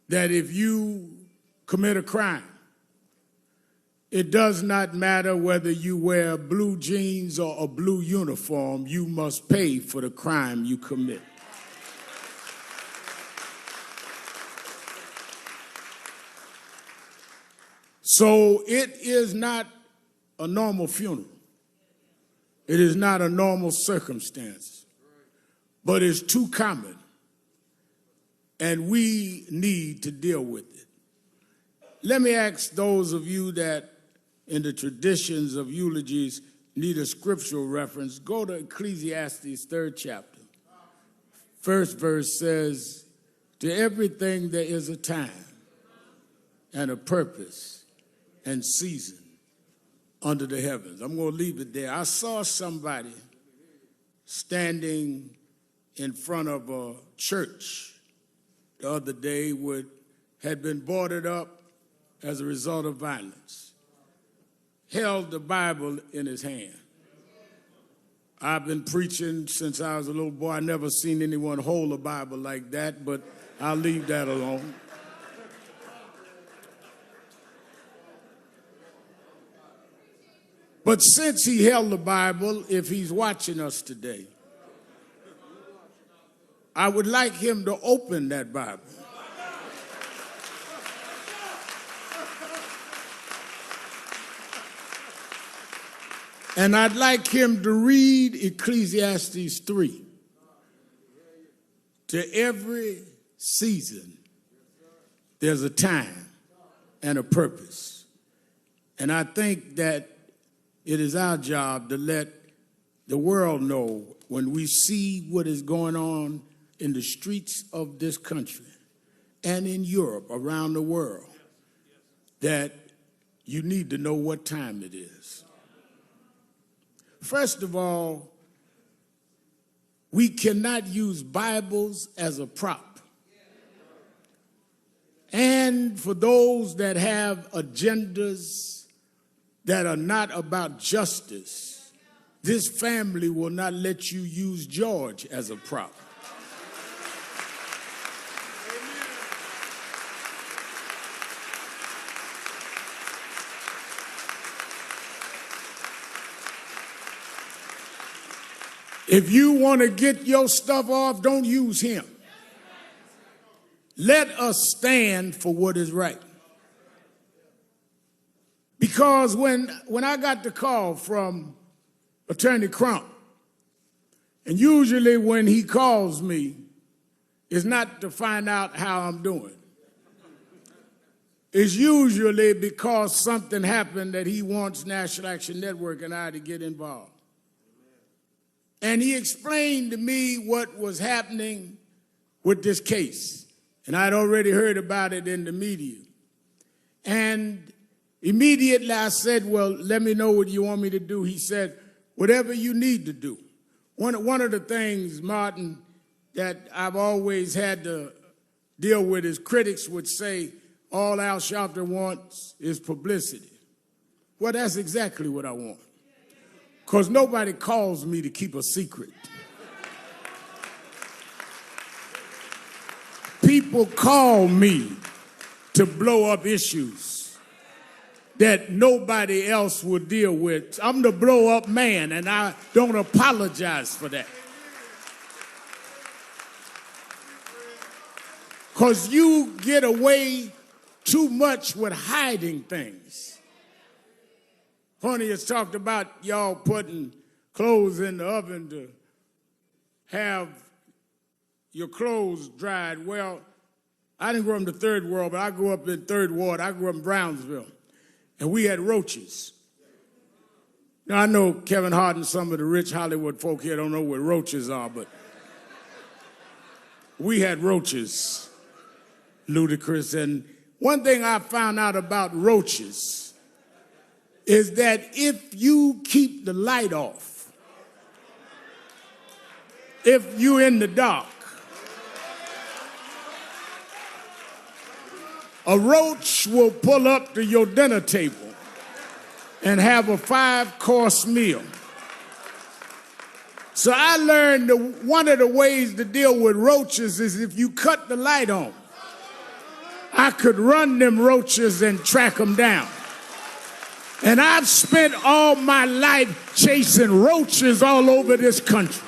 that if you commit a crime, it does not matter whether you wear blue jeans or a blue uniform, you must pay for the crime you commit. So it is not a normal funeral. It is not a normal circumstance, but it's too common, and we need to deal with it. Let me ask those of you that in the traditions of eulogies need a scriptural reference, go to Ecclesiastes 3rd chapter. First verse says, to everything there is a time and a purpose and season under the heavens. I'm going to leave it there. I saw somebody standing in front of a church the other day had been boarded up as a result of violence, held the Bible in his hand. I've been preaching since I was a little boy. I never seen anyone hold a Bible like that, but I'll leave that alone. But since he held the Bible, if he's watching us today, I would like him to open that Bible. And I'd like him to read Ecclesiastes 3. To every season, there's a time and a purpose. And I think that it is our job to let the world know when we see what is going on in the streets of this country and in Europe, around the world, that you need to know what time it is. First of all, we cannot use Bibles as a prop. And for those that have agendas that are not about justice, this family will not let you use George as a prop. If you want to get your stuff off, don't use him. Let us stand for what is right. Because when I got the call from Attorney Crump, and usually when he calls me, it's not to find out how I'm doing. It's usually because something happened that he wants National Action Network and I to get involved. And he explained to me what was happening with this case. And I'd already heard about it in the media. And immediately I said, well, let me know what you want me to do. He said, whatever you need to do. One of the things, Martin, that I've always had to deal with is critics would say, all Al Sharpton wants is publicity. Well, that's exactly what I want. Because nobody calls me to keep a secret. People call me to blow up issues that nobody else will deal with. I'm the blow up man, and I don't apologize for that. Because you get away too much with hiding things. Honey has talked about y'all putting clothes in the oven to have your clothes dried. Well, I didn't grow up in the third world, but I grew up in Third Ward. I grew up in Brownsville, and we had roaches. Now, I know Kevin Hart and some of the rich Hollywood folk here don't know what roaches are, but we had roaches, Ludacris. And one thing I found out about roaches is that if you keep the light off, if you're in the dark, a roach will pull up to your dinner table and have a 5-course meal. So I learned that one of the ways to deal with roaches is if you cut the light on, I could run them roaches and track them down. And I've spent all my life chasing roaches all over this country.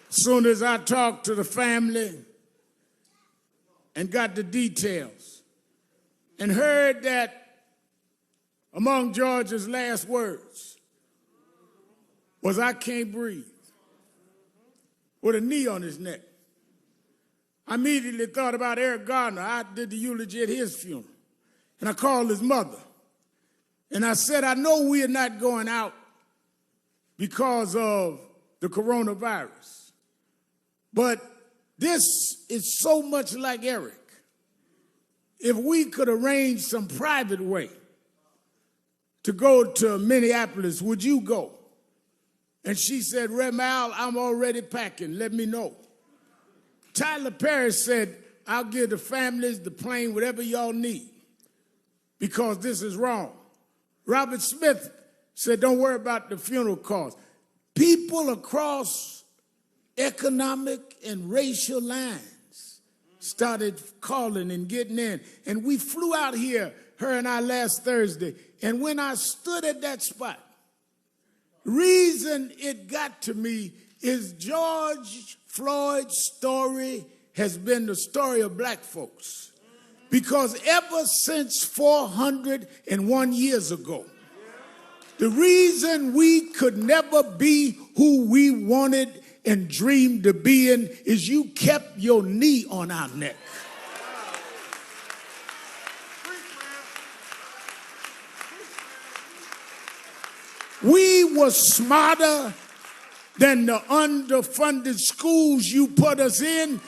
As soon as I talked to the family and got the details and heard that among George's last words was, "I can't breathe," with a knee on his neck, I immediately thought about Eric Gardner. I did the eulogy at his funeral. And I called his mother. And I said, "I know we are not going out because of the coronavirus, but this is so much like Eric. If we could arrange some private way to go to Minneapolis, would you go?" And she said, "Rev. Al, I'm already packing. Let me know." Tyler Perry said, "I'll give the families, the plane, whatever y'all need, because this is wrong." Robert Smith said, "Don't worry about the funeral costs." People across economic and racial lines started calling and getting in. And we flew out here, her and I, last Thursday. And when I stood at that spot, the reason it got to me is George Floyd's story has been the story of black folks. Because ever since 401 years ago, the reason we could never be who we wanted and dreamed to be in is you kept your knee on our neck. We were smarter than the underfunded schools you put us in,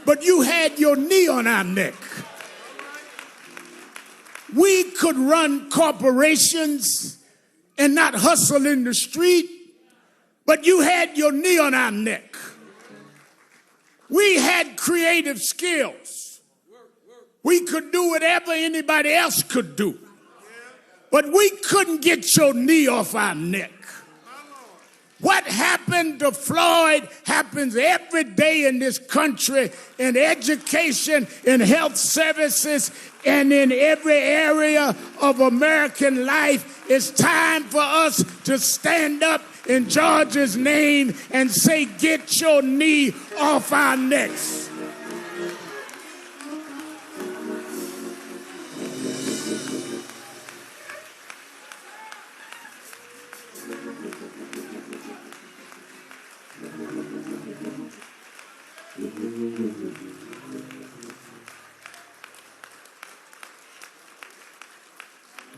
but you had your knee on our neck. We could run corporations and not hustle in the street, but you had your knee on our neck. We had creative skills. We could do whatever anybody else could do, but we couldn't get your knee off our neck. What happened to Floyd happens every day in this country, in education, in health services, and in every area of American life. It's time for us to stand up in George's name and say, "Get your knee off our necks."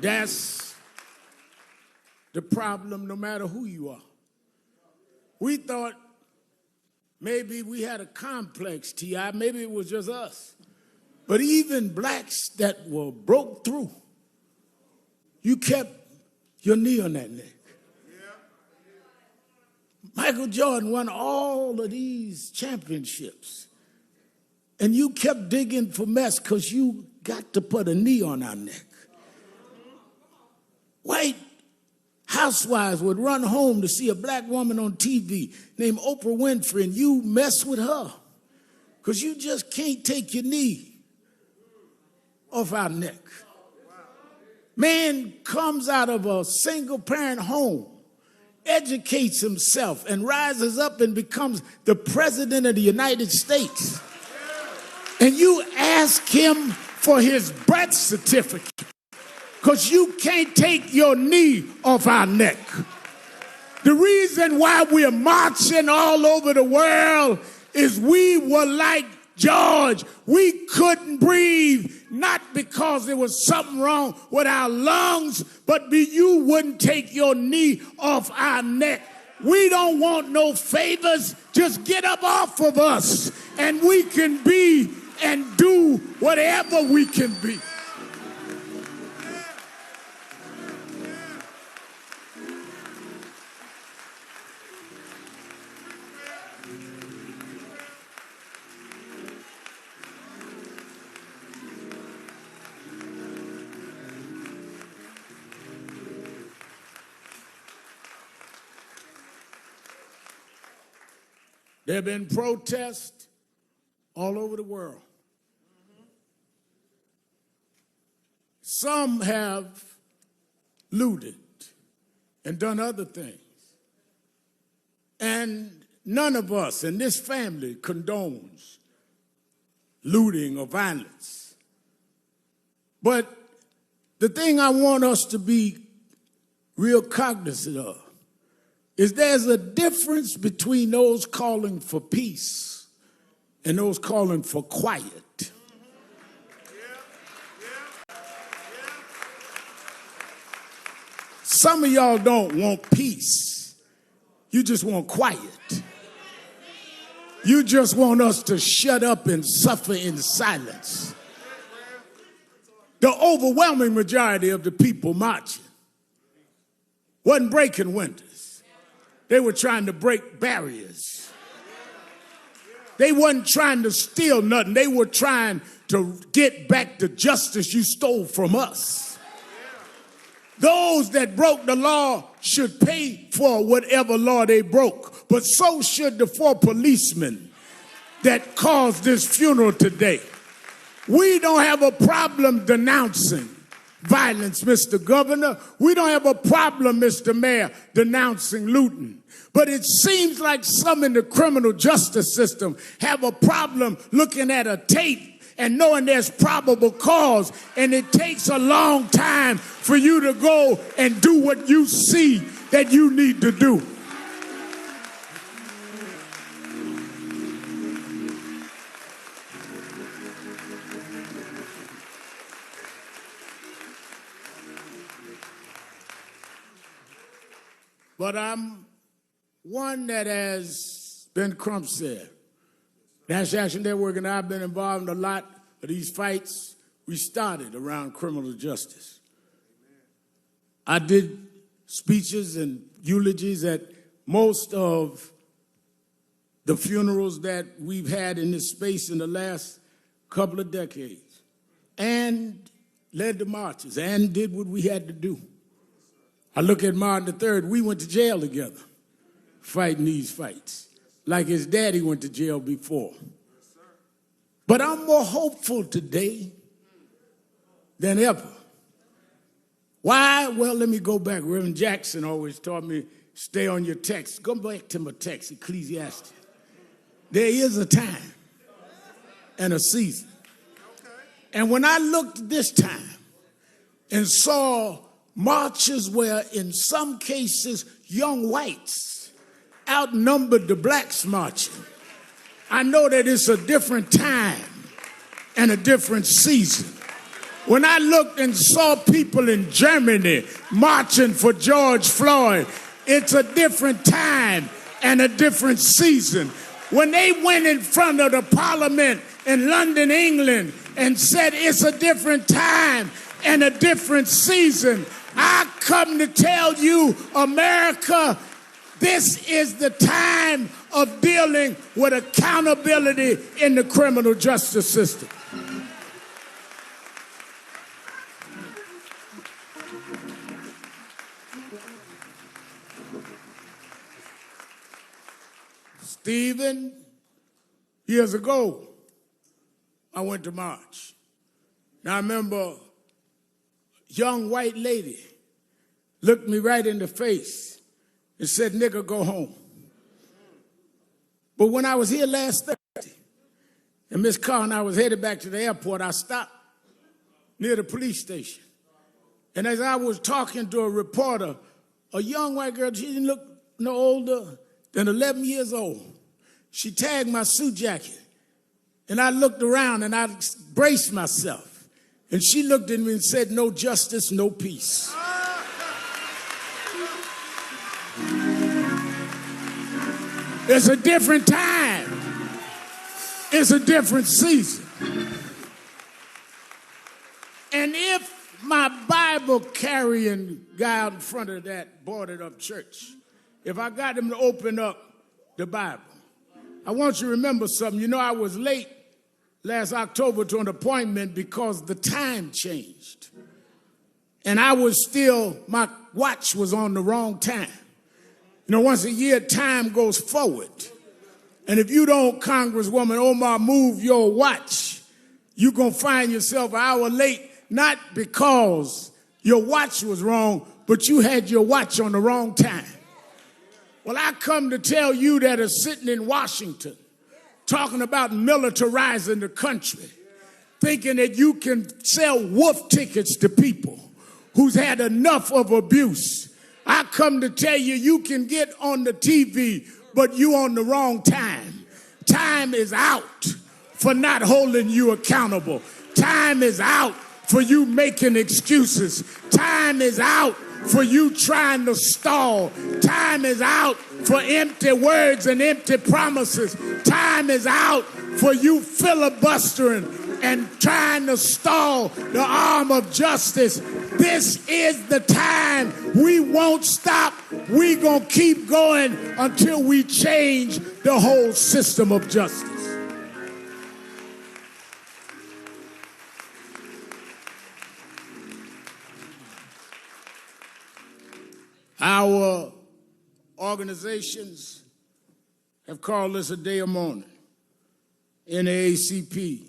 That's the problem, no matter who you are. We thought maybe we had a complex, T.I., maybe it was just us. But even blacks that were broke through, you kept your knee on that neck. Michael Jordan won all of these championships, and you kept digging for mess because you got to put a knee on our neck. White housewives would run home to see a black woman on TV named Oprah Winfrey, and you mess with her because you just can't take your knee off our neck. Man comes out of a single-parent home, educates himself, and rises up and becomes the president of the United States. And you ask him for his birth certificate because you can't take your knee off our neck. The reason why we're marching all over the world is we were like George. We couldn't breathe, not because there was something wrong with our lungs, but you wouldn't take your knee off our neck. We don't want no favors. Just get up off of us and we can be and do whatever we can be. There have been protests all over the world. Some have looted and done other things. And none of us in this family condones looting or violence. But the thing I want us to be real cognizant of is there's a difference between those calling for peace and those calling for quiet. Some of y'all don't want peace. You just want quiet. You just want us to shut up and suffer in silence. The overwhelming majority of the people marching wasn't breaking windows. They were trying to break barriers. They wasn't trying to steal nothing. They were trying to get back the justice you stole from us. Those that broke the law should pay for whatever law they broke, but so should the 4 policemen that caused this funeral today. We don't have a problem denouncing violence, Mr. Governor. We don't have a problem, Mr. Mayor, denouncing looting. But it seems like some in the criminal justice system have a problem looking at a tape and knowing there's probable cause, and it takes a long time for you to go and do what you see that you need to do. But I'm one that has been Crump said. National Action Network and I have been involved in a lot of these fights we started around criminal justice. I did speeches and eulogies at most of the funerals that we've had in this space in the last couple of decades, and led the marches and did what we had to do. I look at Martin III, we went to jail together fighting these fights, like his daddy went to jail before. But I'm more hopeful today than ever. Why? Well, let me go back. Reverend Jackson always taught me, stay on your text. Go back to my text, Ecclesiastes. There is a time and a season. And when I looked this time and saw marches where in some cases young whites outnumbered the blacks marching, I know that it's a different time and a different season. When I looked and saw people in Germany marching for George Floyd, it's a different time and a different season. When they went in front of the parliament in London, England, and said it's a different time and a different season, I come to tell you, America, this is the time of dealing with accountability in the criminal justice system. Stephen, years ago, I went to march. Now I remember a young white lady looked me right in the face and said, "Nigga, go home." But when I was here last Thursday, and Miss Carr and I was headed back to the airport, I stopped near the police station. And as I was talking to a reporter, a young white girl, she didn't look no older than 11 years old. She tagged my suit jacket. And I looked around and I braced myself. And she looked at me and said, "No justice, no peace." It's a different time. It's a different season. And if my Bible carrying guy out in front of that boarded up church, if I got him to open up the Bible, I want you to remember something. You know, I was late last October to an appointment because the time changed. And I was still, my watch was on the wrong time. You know, once a year, time goes forward. And if you don't, Congresswoman Omar, move your watch, you're going to find yourself an hour late, not because your watch was wrong, but you had your watch on the wrong time. Well, I come to tell you that are sitting in Washington talking about militarizing the country, thinking that you can sell wolf tickets to people who's had enough of abuse. I come to tell you, you can get on the TV, but you on the wrong time. Time is out for not holding you accountable. Time is out for you making excuses. Time is out for you trying to stall. Time is out for empty words and empty promises. Time is out for you filibustering and trying to stall the arm of justice. This is the time. We won't stop. We're going to keep going until we change the whole system of justice. Our organizations have called this a day of mourning. NAACP,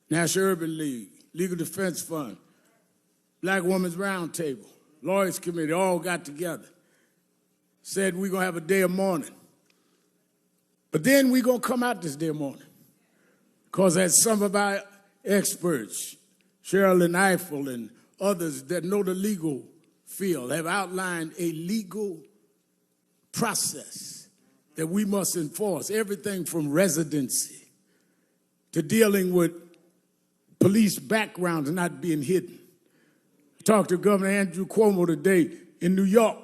National Urban League, Legal Defense Fund, Black Women's Roundtable, Lawyers Committee, all got together, said we're going to have a day of mourning. But then we're going to come out this day of mourning. Because as some of our experts, Sherilyn Eiffel and others that know the legal field, have outlined a legal process that we must enforce, everything from residency to dealing with police backgrounds not being hidden. I talked to Governor Andrew Cuomo today in New York.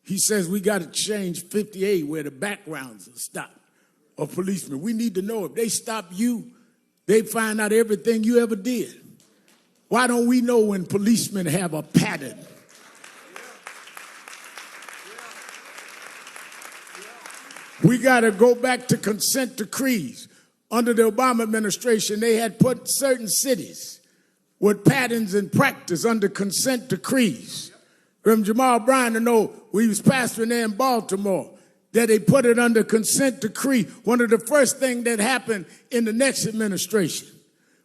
He says we got to change 58 where the backgrounds are stopped of policemen. We need to know if they stop you, they find out everything you ever did. Why don't we know when policemen have a pattern? We got to go back to consent decrees. Under the Obama administration, they had put certain cities with patterns and practice under consent decrees. From Jamal Brown to know we was pastoring there in Baltimore, that they put it under consent decree. One of the first things that happened in the next administration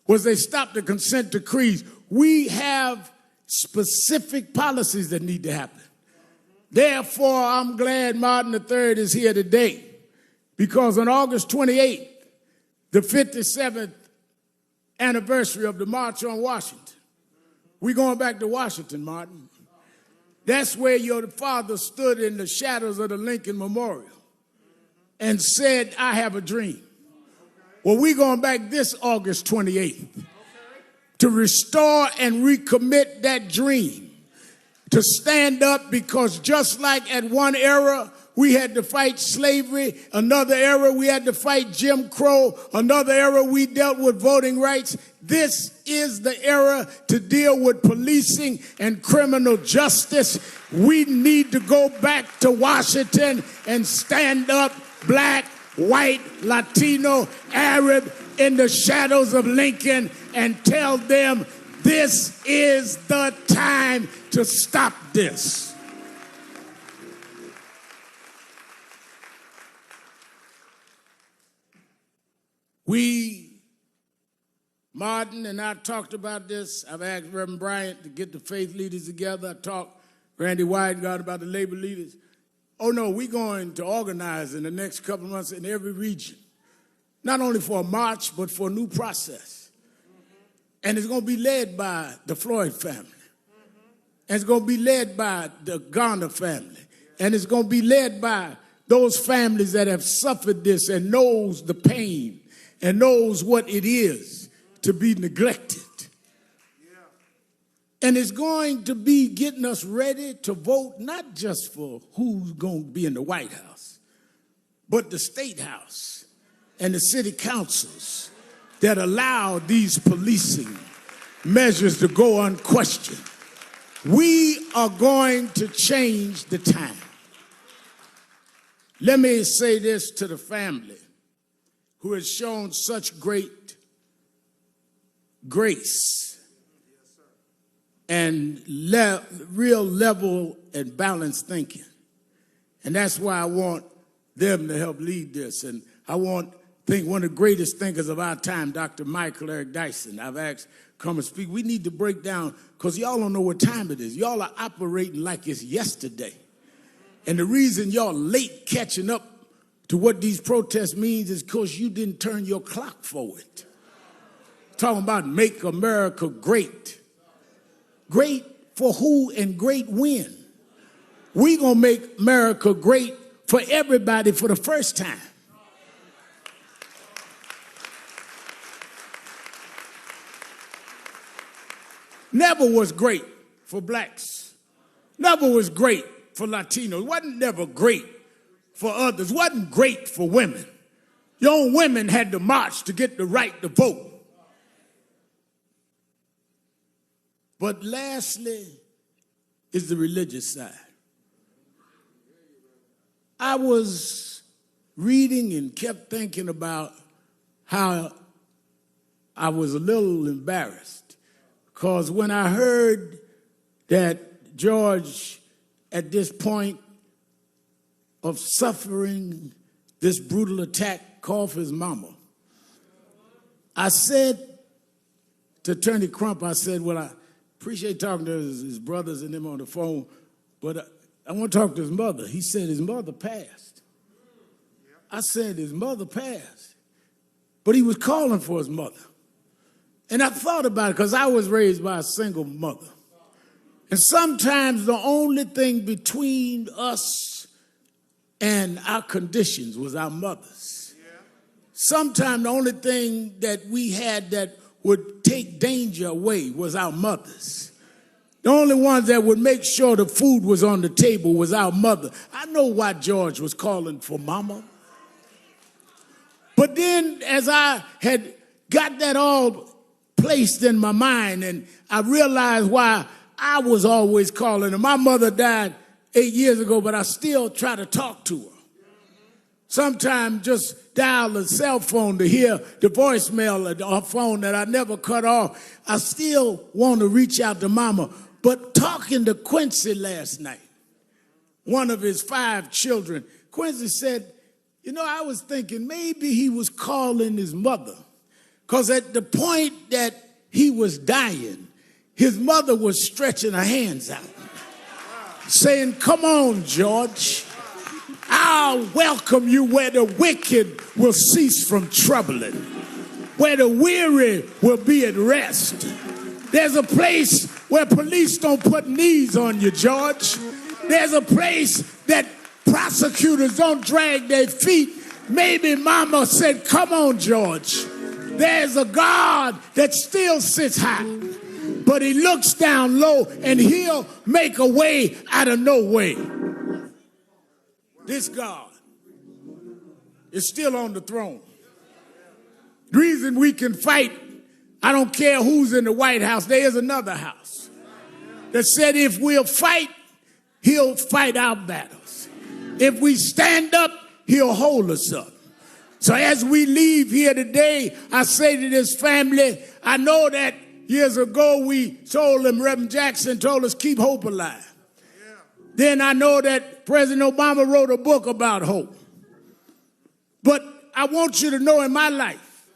was they stopped the consent decrees. We have specific policies that need to happen. Therefore, I'm glad Martin III is here today, because on August 28th, the 57th anniversary of the March on Washington, we're going back to Washington, Martin. That's where your father stood in the shadows of the Lincoln Memorial and said, I have a dream. Well, we're going back this August 28th to restore and recommit that dream, to stand up, because just like at one era we had to fight slavery, another era we had to fight Jim Crow, another era we dealt with voting rights, this is the era to deal with policing and criminal justice. We need to go back to Washington and stand up, black, white, Latino, Arab, in the shadows of Lincoln, and tell them this is the time to stop this. Martin and I talked about this. I've asked Reverend Bryant to get the faith leaders together. I talked Randy Weidengard about the labor leaders. Oh no, we're going to organize in the next couple of months in every region, not only for a march, but for a new process. And it's going to be led by the Floyd family. And it's going to be led by the Garner family. And it's going to be led by those families that have suffered this and knows the pain and knows what it is to be neglected. And it's going to be getting us ready to vote not just for who's going to be in the White House, but the State House and the city councils that allow these policing measures to go unquestioned. We are going to change the time. Let me say this to the family who has shown such great grace and real level and balanced thinking. And that's why I want them to help lead this. And I think one of the greatest thinkers of our time, Dr. Michael Eric Dyson, I've asked come and speak. We need to break down, because y'all don't know what time it is. Y'all are operating like it's yesterday. And the reason y'all late catching up to what these protests means is because you didn't turn your clock forward. Talking about make America great. Great for who and great when? We gonna make America great for everybody for the first time. Never was great for blacks. Never was great for Latinos. Wasn't never great for others. Wasn't great for women. Young women had to march to get the right to vote. But lastly is the religious side. I was reading and kept thinking about how I was a little embarrassed because when I heard that George, at this point of suffering this brutal attack, called for his mama, I said to Attorney Crump, I said, well, I appreciate talking to his brothers and them on the phone, but I want to talk to his mother. He said his mother passed. I said his mother passed, but he was calling for his mother. And I thought about it because I was raised by a single mother. And sometimes the only thing between us and our conditions was our mothers. Sometimes the only thing that we had that would take danger away was our mothers. The only ones that would make sure the food was on the table was our mother. I know why George was calling for mama. But then as I had got that all placed in my mind and I realized why I was always calling her. My mother died 8 years ago, but I still try to talk to her. Sometimes just dial the cell phone to hear the voicemail of her phone that I never cut off. I still want to reach out to mama. But talking to Quincy last night, one of his 5 children, Quincy said, you know, I was thinking maybe he was calling his mother. Because at the point that he was dying, his mother was stretching her hands out, saying, come on, George. I'll welcome you where the wicked will cease from troubling, where the weary will be at rest. There's a place where police don't put knees on you, George. There's a place that prosecutors don't drag their feet. Maybe mama said, come on, George. There's a God that still sits high, but he looks down low and he'll make a way out of no way. This God is still on the throne. The reason we can fight, I don't care who's in the White House, there is another house that said if we'll fight, he'll fight our battles. If we stand up, he'll hold us up. So as we leave here today, I say to this family, I know that years ago we told them, Reverend Jackson told us, keep hope alive. Yeah. Then I know that President Obama wrote a book about hope. But I want you to know in my life,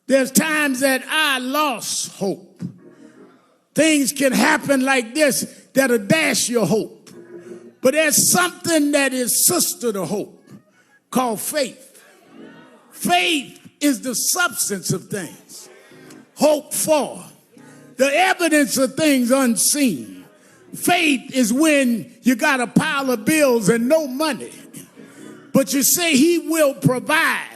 there's times that I lost hope. Things can happen like this that'll dash your hope. But there's something that is sister to hope called faith. Faith is the substance of things hoped for, the evidence of things unseen. Faith is when you got a pile of bills and no money, but you say he will provide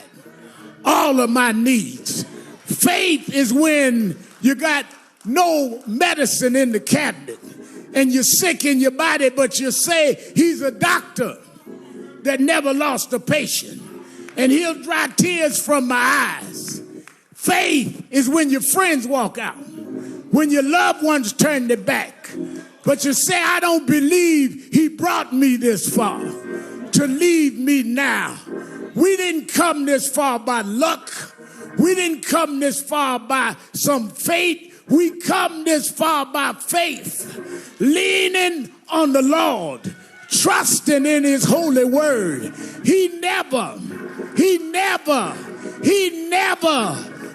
all of my needs. Faith is when you got no medicine in the cabinet and you're sick in your body, but you say he's a doctor that never lost a patient, and he'll dry tears from my eyes. Faith is when your friends walk out, when your loved ones turn their back, but you say, I don't believe he brought me this far to leave me now. We didn't come this far by luck. We didn't come this far by some fate. We come this far by faith, leaning on the Lord, trusting in his holy word. He never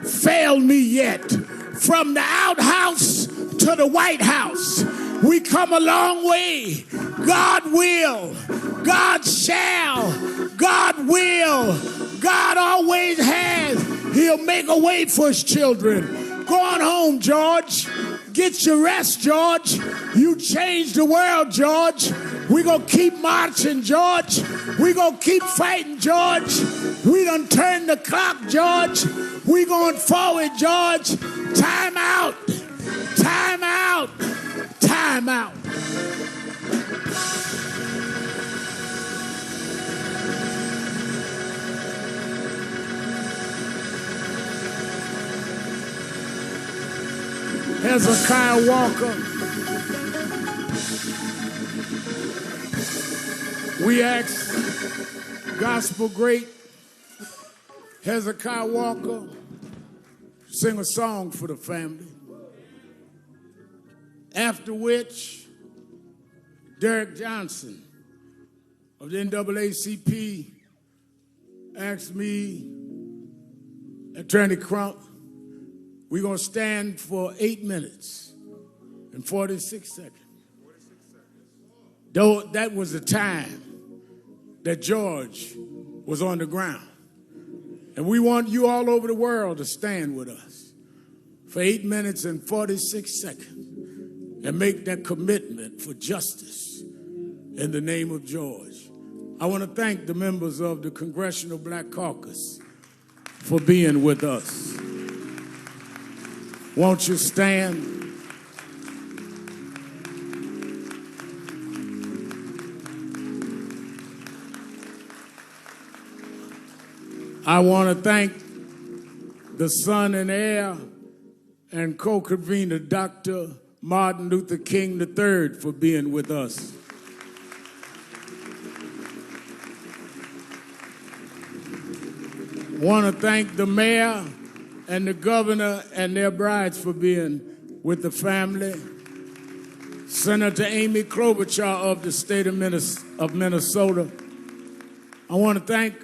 failed me yet. From the outhouse to the White House, We come a long way. God will. God shall. God will. God always has. He'll make a way for his children. Go on home, George. Get your rest, George. You changed the world, George. We're going to keep marching, George. We're going to keep fighting, George. We done turned the clock, George. We're going forward, George. Time out. Time out. Time out. Hezekiah Walker. We ask gospel great Hezekiah Walker sing a song for the family. After which, Derek Johnson of the NAACP asked me, Attorney Crump, we're going to stand for 8 minutes and 46 seconds. Though that was the time that George was on the ground. And we want you all over the world to stand with us for 8 minutes and 46 seconds and make that commitment for justice in the name of George. I want to thank the members of the Congressional Black Caucus for being with us. Won't you stand? I want to thank the son and heir and co-convener, Dr. Martin Luther King III, for being with us. I want to thank the mayor and the governor and their brides for being with the family. Senator Amy Klobuchar of the state of Minnesota. I want to thank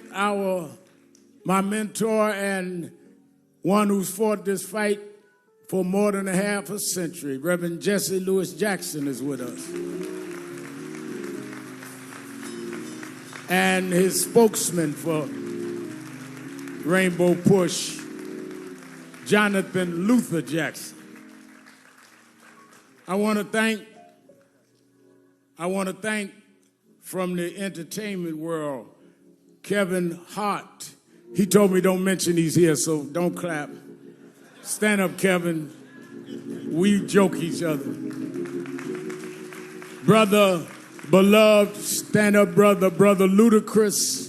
my mentor and one who's fought this fight for more than a half a century. Reverend Jesse Lewis Jackson is with us. And his spokesman for Rainbow Push, Jonathan Luther Jackson. I want to thank from the entertainment world, Kevin Hart. He told me don't mention he's here, so don't clap. Stand up, Kevin. We joke each other. Brother Beloved, stand up, brother. Brother Ludacris.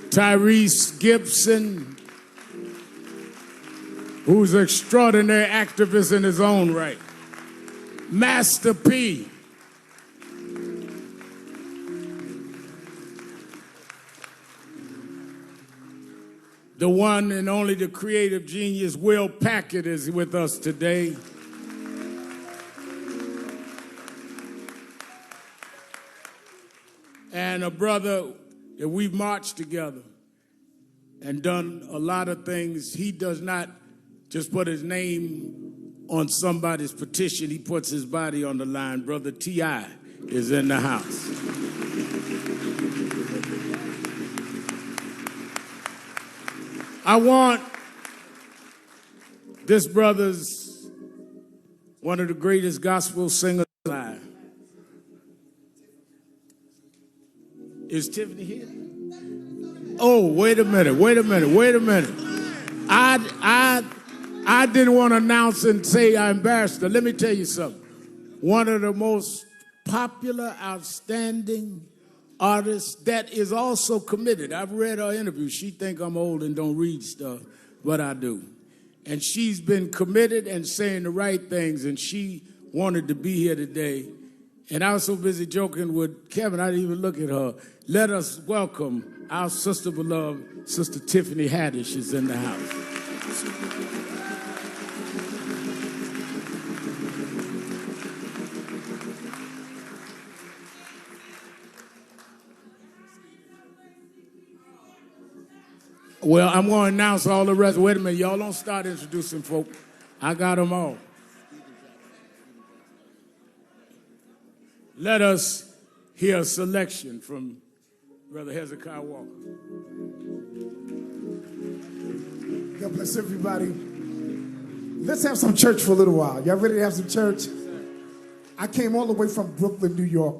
Tyrese Gibson, who's an extraordinary activist in his own right. Master P. The one and only, the creative genius, Will Packard, is with us today. And a brother that we've marched together and done a lot of things. He does not just put his name on somebody's petition. He puts his body on the line. Brother T.I. is in the house. I want this brother's one of the greatest gospel singers alive. Is Tiffany here? Oh, wait a minute. I didn't want to announce and say I embarrassed her. Let me tell you something. One of the most popular, outstanding artists that is also committed. I've read her interview. She think I'm old and don't read stuff, but I do. And she's been committed and saying the right things, and she wanted to be here today. And I was so busy joking with Kevin, I didn't even look at her. Let us welcome our sister beloved, Sister Tiffany Haddish is in the house. Well, I'm going to announce all the rest. Wait a minute. Y'all don't start introducing folk. I got them all. Let us hear a selection from Brother Hezekiah Walker. God bless everybody. Let's have some church for a little while. Y'all ready to have some church? I came all the way from Brooklyn, New York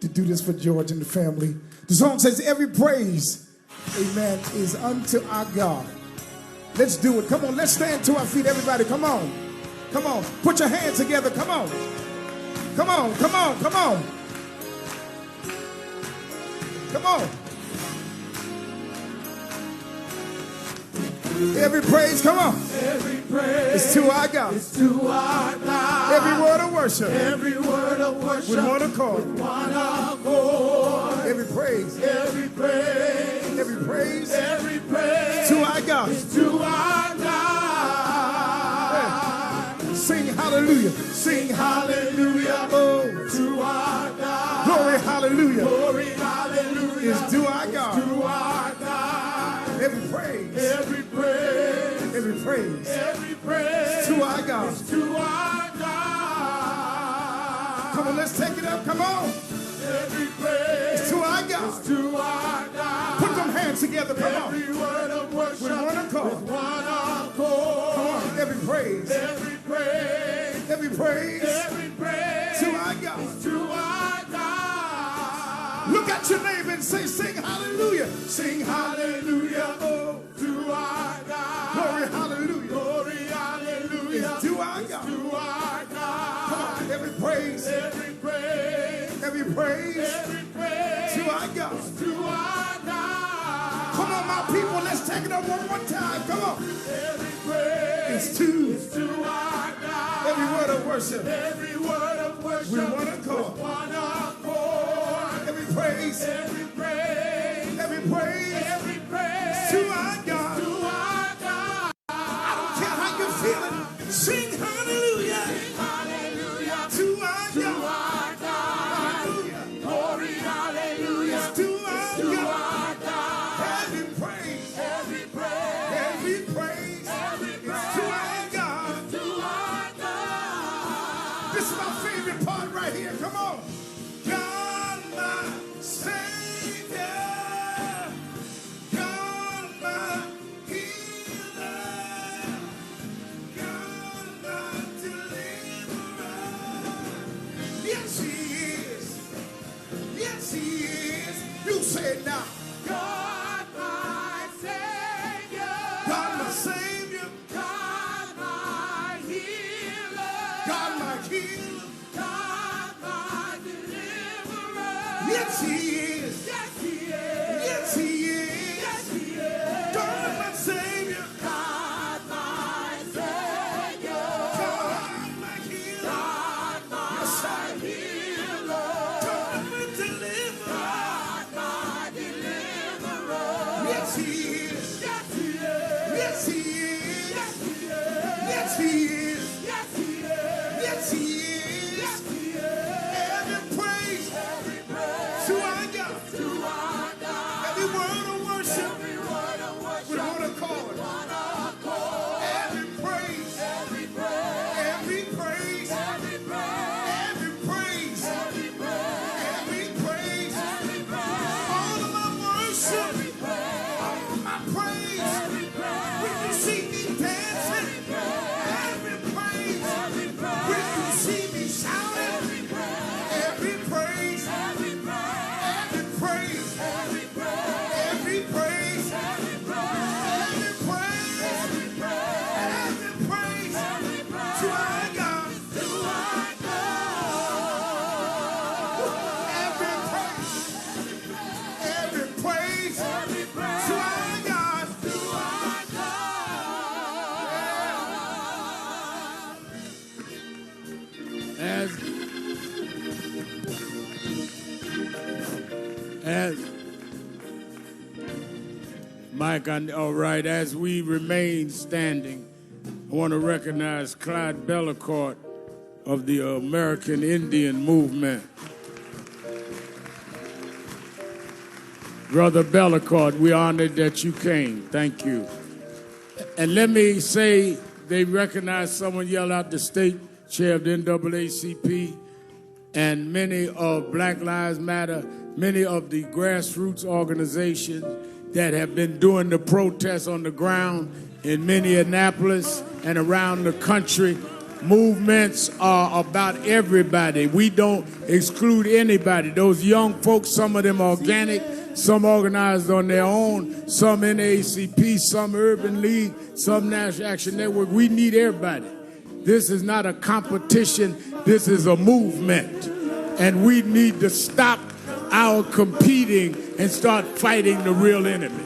to do this for George and the family. The song says, every praise, amen, is unto our God. Let's do it. Come on, let's stand to our feet, everybody. Come on. Come on. Put your hands together. Come on. Come on, come on, come on. Come on. Every praise, come on. Every praise is to our God. It's to our God. Every word of worship. Every word of worship. With one accord. With one accord. Every praise. Every praise. Every praise. Every praise. To our God. It's to our God. Yeah. Sing hallelujah. Sing hallelujah. Oh, to our God. Glory hallelujah. Glory hallelujah. Is to our God. To our God. Every praise. Every praise. Every praise. Every praise. To our God. It's to our God. Come on, let's take it up. Come on. Every praise. It's to our God. It's to our God. Put them hands together. Come on. Every word of worship. With one accord. With one accord. Come on. Every praise. Every praise. Every praise. Every praise. To our God. It's to our God. Look at your neighbor and say, sing hallelujah. Sing hallelujah. Oh, to our God. Glory hallelujah. Glory hallelujah. It's to our God. To our God. Come on. Every praise. Every praise. Every praise. Every praise. To our God. It's to our God. Come on, my people. Let's take it up one more time. Come on. Every praise. It's to our God. Every word of worship. Every word of worship. With one accord. With one accord. Every praise. Every praise. Every praise. Every praise. To our God. To our God. I don't care how you're feeling. Sing hallelujah. Sing hallelujah. To our God. To our God. Hallelujah. Glory hallelujah. To our God. Every praise. Every praise. Every praise. Every praise. To our God. To our God. This is my favorite part right here. Come on. God, my Savior. God, my healer. God, my deliverer. Yes, he is. Yes, he is. You say it now. God, my Savior. God, my Savior. God, my healer. God, my healer. God, my deliverer. Yes, he is. Yes, he is. Yes, he is. Yes, he is. God, my Savior. God, my Savior. God, my healer. God, my healer. God, my deliverer. God, my deliverer. Yes, he is. Yes, he is. Yes, he is. Yes, he is. Yes, he is. Yes, he is. Yes, he is. Yes, he is. Every praise. Every praise. To our God. To our God. Every word of worship. Every word of worship. With one accord. With one accord. Every praise. Every praise. Every praise. Every praise. Every praise. Every praise. Every praise. Every praise. All of my worship. Every praise. All of my praise. Every praise. When you see me dancing. Every praise. Every praise. Every praise. When you see me shouting. Every praise. Every praise. Every praise. Every praise. Every praise. Every praise. Every praise. Every praise. Every praise. Every praise. Every praise. To our God. To our God. Every praise. Every praise. Every praise. To our God. To our God. As Mike, all right, as we remain standing, I want to recognize Clyde Bellecourt of the American Indian Movement. Brother Bellecourt, we're honored that you came. Thank you. And let me say, they recognize someone yelled out the state chair of the NAACP and many of Black Lives Matter, many of the grassroots organizations that have been doing the protests on the ground in Minneapolis and around the country. Movements are about everybody. We don't exclude anybody. Those young folks, some of them organic, some organized on their own, some NAACP, some Urban League, some National Action Network. We need everybody. This is not a competition. This is a movement. And we need to stop our competing and start fighting the real enemy.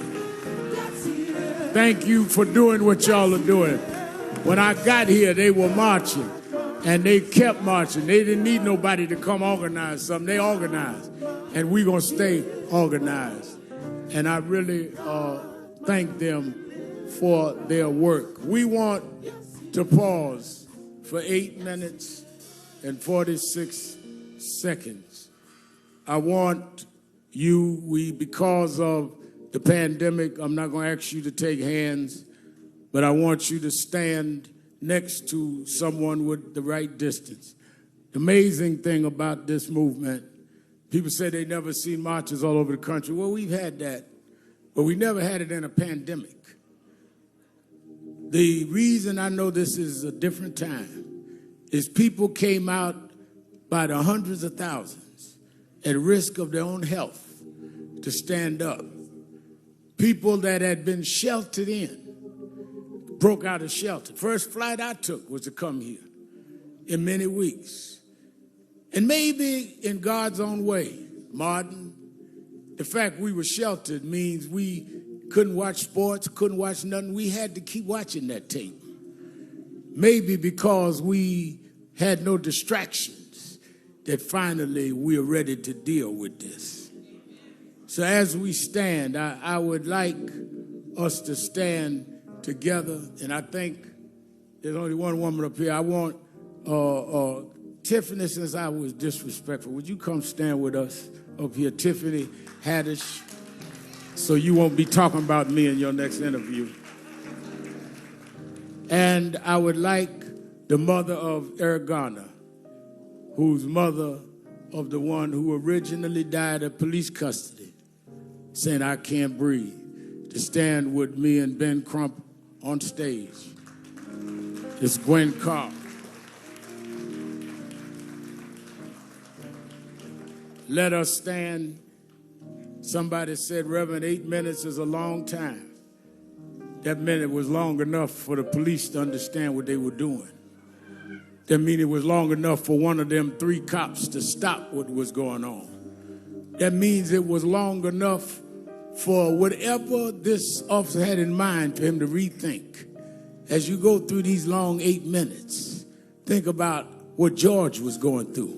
Thank you for doing what y'all are doing. When I got here, they were marching, and they kept marching. They didn't need nobody to come organize something. They organized, and we're going to stay organized. And I really thank them for their work. We want to pause for 8 minutes and 46 seconds. I want you, because of the pandemic, I'm not going to ask you to take hands, but I want you to stand next to someone with the right distance. The amazing thing about this movement, people say they never seen marches all over the country. Well, we've had that, but we never had it in a pandemic. The reason I know this is a different time is people came out by the hundreds of thousands at risk of their own health to stand up. People that had been sheltered in broke out of shelter. First flight I took was to come here in many weeks. And maybe in God's own way, Martin, the fact we were sheltered means we couldn't watch sports, couldn't watch nothing. We had to keep watching that tape. Maybe because we had no distractions, that finally we are ready to deal with this. So as we stand, I would like us to stand together, and I think there's only one woman up here. I want Tiffany, since I was disrespectful, would you come stand with us up here? Tiffany Haddish, so you won't be talking about me in your next interview. And I would like the mother of Eric Garner, who's mother of the one who originally died of police custody, saying, "I can't breathe," to stand with me and Ben Crump on stage. It's Gwen Carr. Let us stand. Somebody said, Reverend, 8 minutes is a long time. That minute was long enough for the police to understand what they were doing. That means it was long enough for one of them 3 cops to stop what was going on. That means it was long enough for whatever this officer had in mind for him to rethink. As you go through these long 8 minutes, think about what George was going through,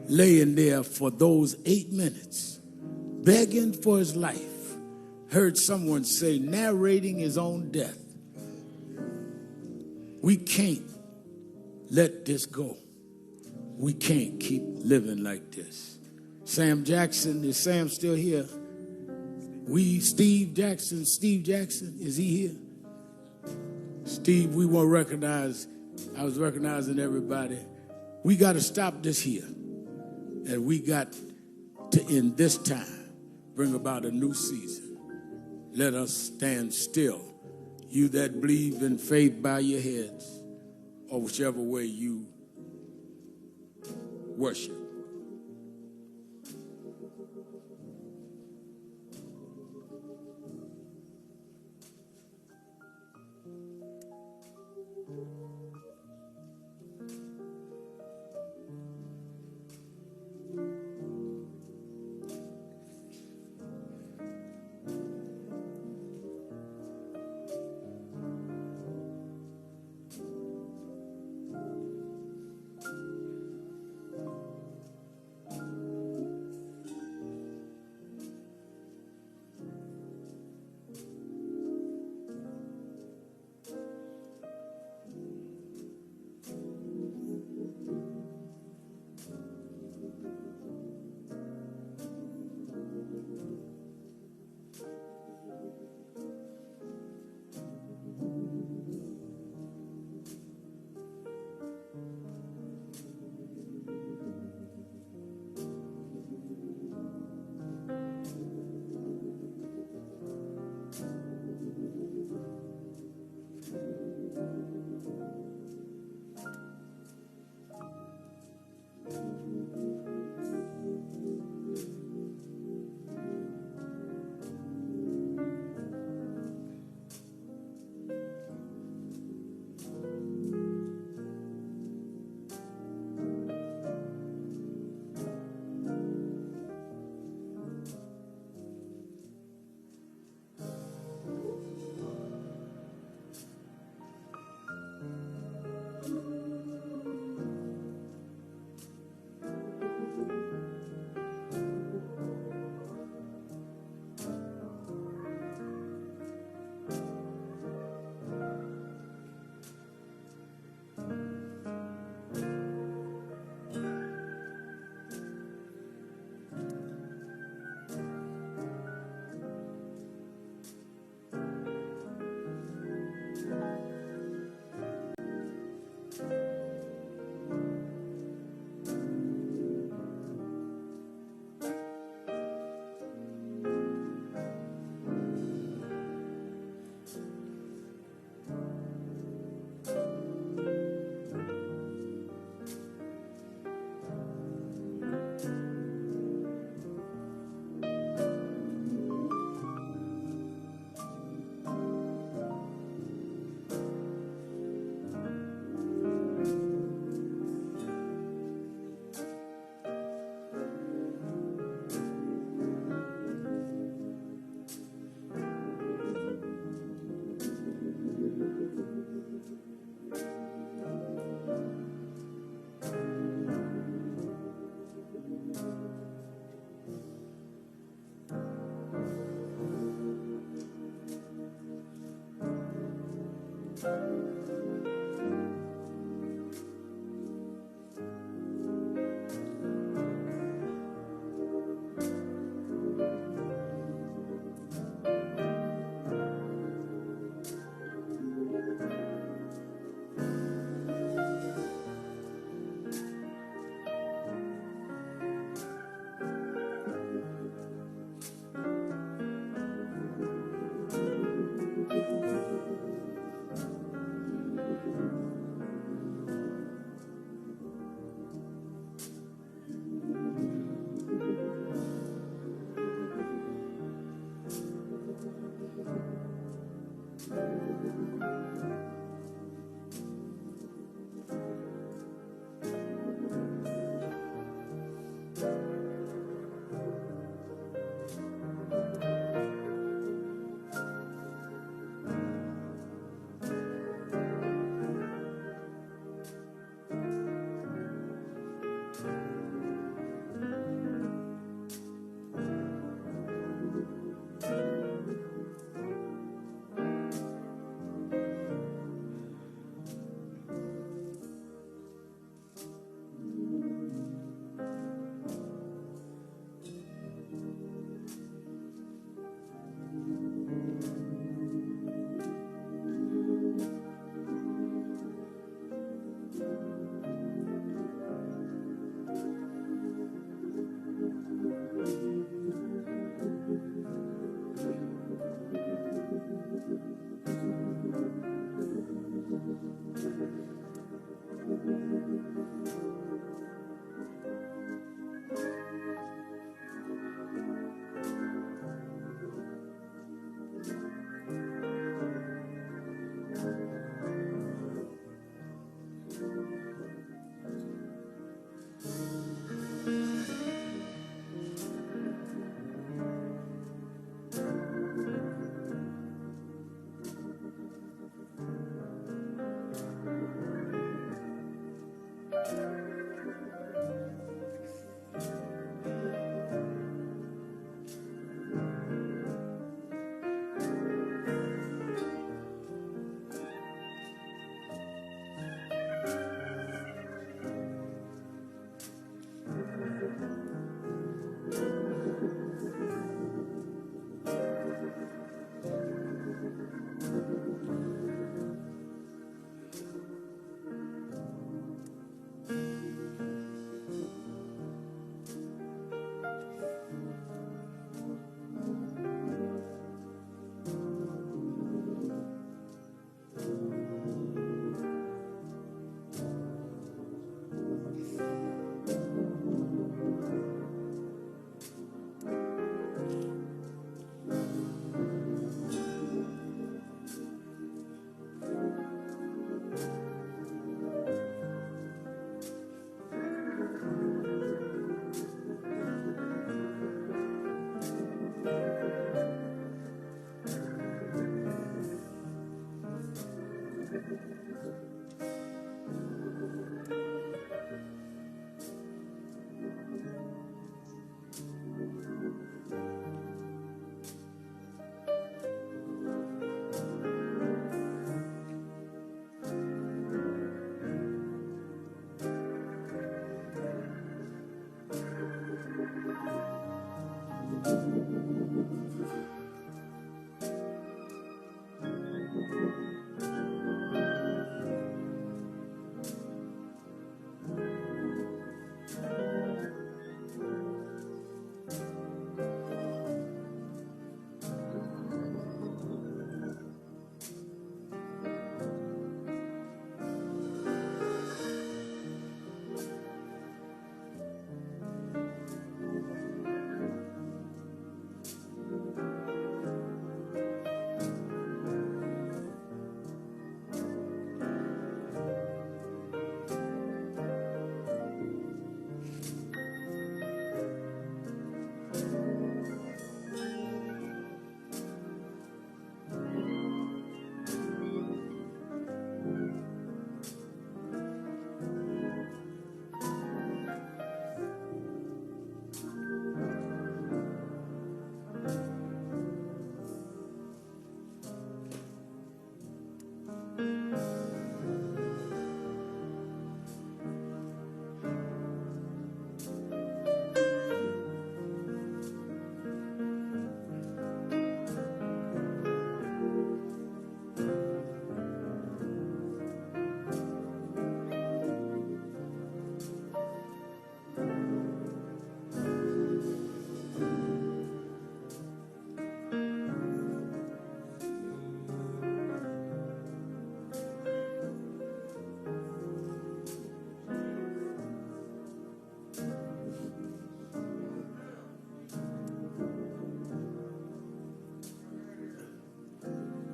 laying there for those 8 minutes, begging for his life. Heard someone say, narrating his own death. We can't let this go. We can't keep living like this. Sam Jackson, is Sam still here? Steve Jackson, is he here? Steve, we won't recognize, I was recognizing everybody. We got to stop this here. And we got to, in this time, bring about a new season. Let us stand still. You that believe in faith, bow your heads, or whichever way you worship.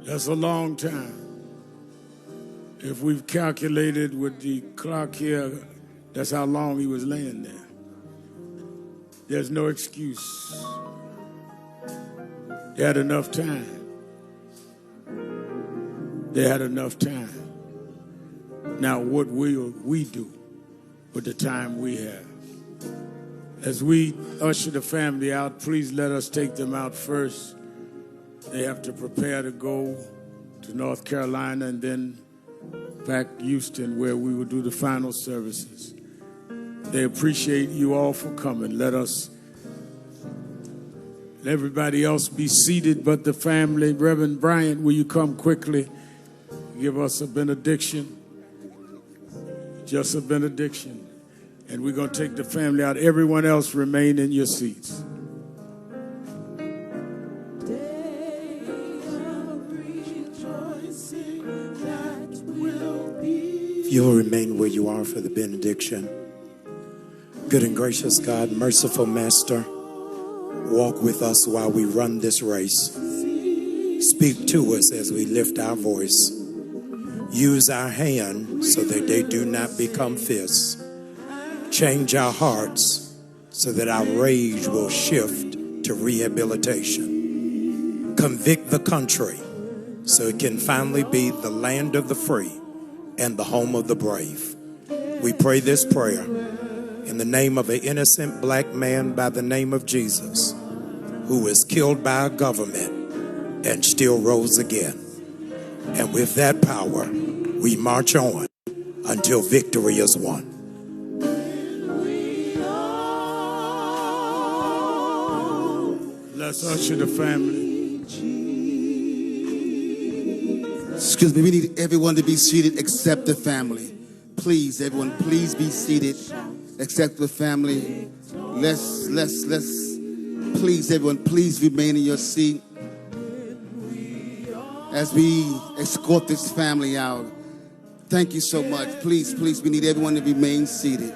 That's a long time. If we've calculated with the clock here, that's how long he was laying there. There's no excuse. They had enough time. They had enough time. Now, what will we do with the time we have? As we usher the family out, please let us take them out first. They have to prepare to go to North Carolina and then back Houston, where we will do the final services. They appreciate you all for coming. Let everybody else be seated but the family. Reverend Bryant, will you come quickly? Give us a benediction. Just a benediction. And we're going to take the family out. Everyone else remain in your seats. If you'll remain where you are for the benediction. Good and gracious God, merciful Master, walk with us while we run this race. Speak to us as we lift our voice. Use our hands so that they do not become fists. Change our hearts so that our rage will shift to rehabilitation. Convict the country so it can finally be the land of the free and the home of the brave. We pray this prayer in the name of an innocent black man by the name of Jesus, who was killed by a government and still rose again. And with that power, we march on until victory is won. Let's usher the family. Excuse me, we need everyone to be seated except the family. Please, everyone, please be seated except the family. Let's, please, everyone, please remain in your seat as we escort this family out. Thank you so much. Please, we need everyone to remain seated.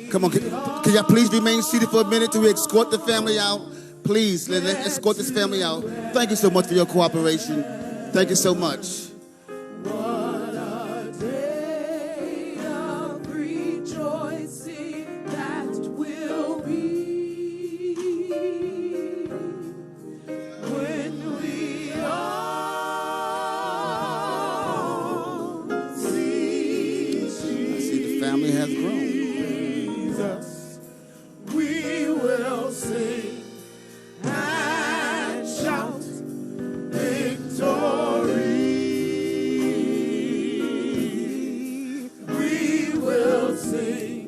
Come on, can y'all please remain seated for a minute till we escort the family out? Please, let's escort this family out. Thank you so much for your cooperation. Thank you so much.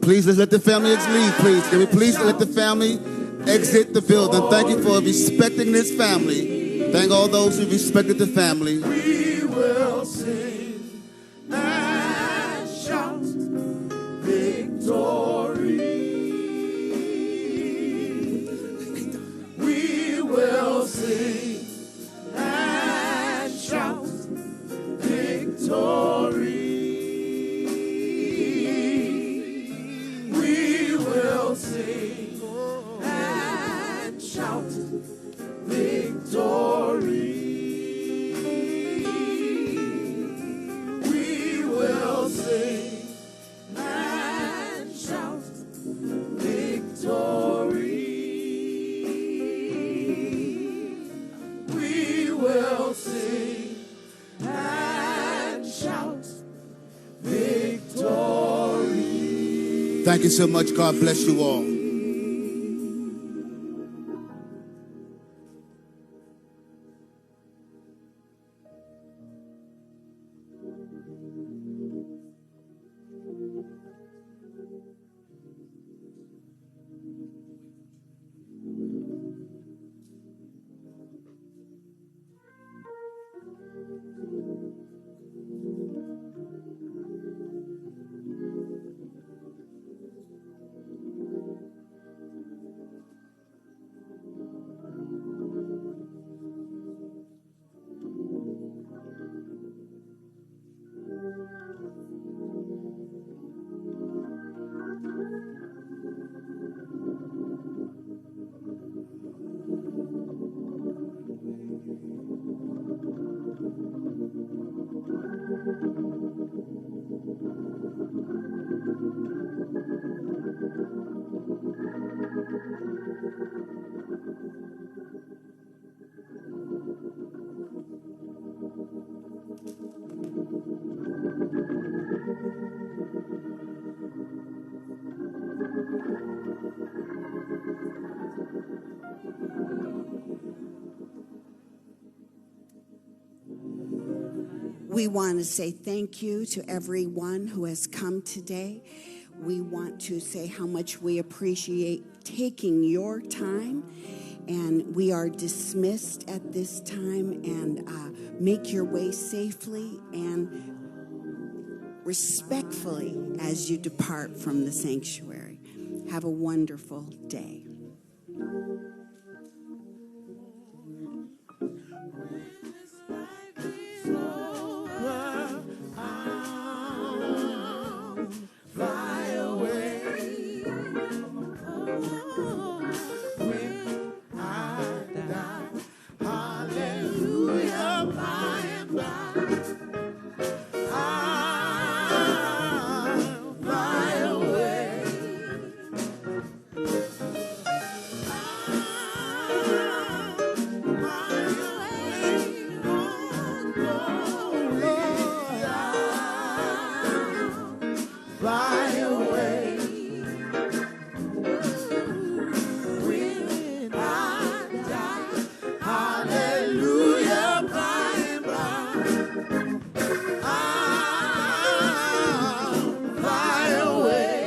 Please, let's let the family leave, please. Can we please let the family exit the building? Thank you for respecting this family. Thank all those who respected the family. We will sing and shout victory. We will sing and shout victory. Sing and shout victory. We will sing and shout victory. We will sing and shout victory. Thank you so much. God bless you all. We want to say thank you to everyone who has come today. We want to say how much we appreciate taking your time. And we are dismissed at this time, and make your way safely and respectfully as you depart from the sanctuary. Have a wonderful day.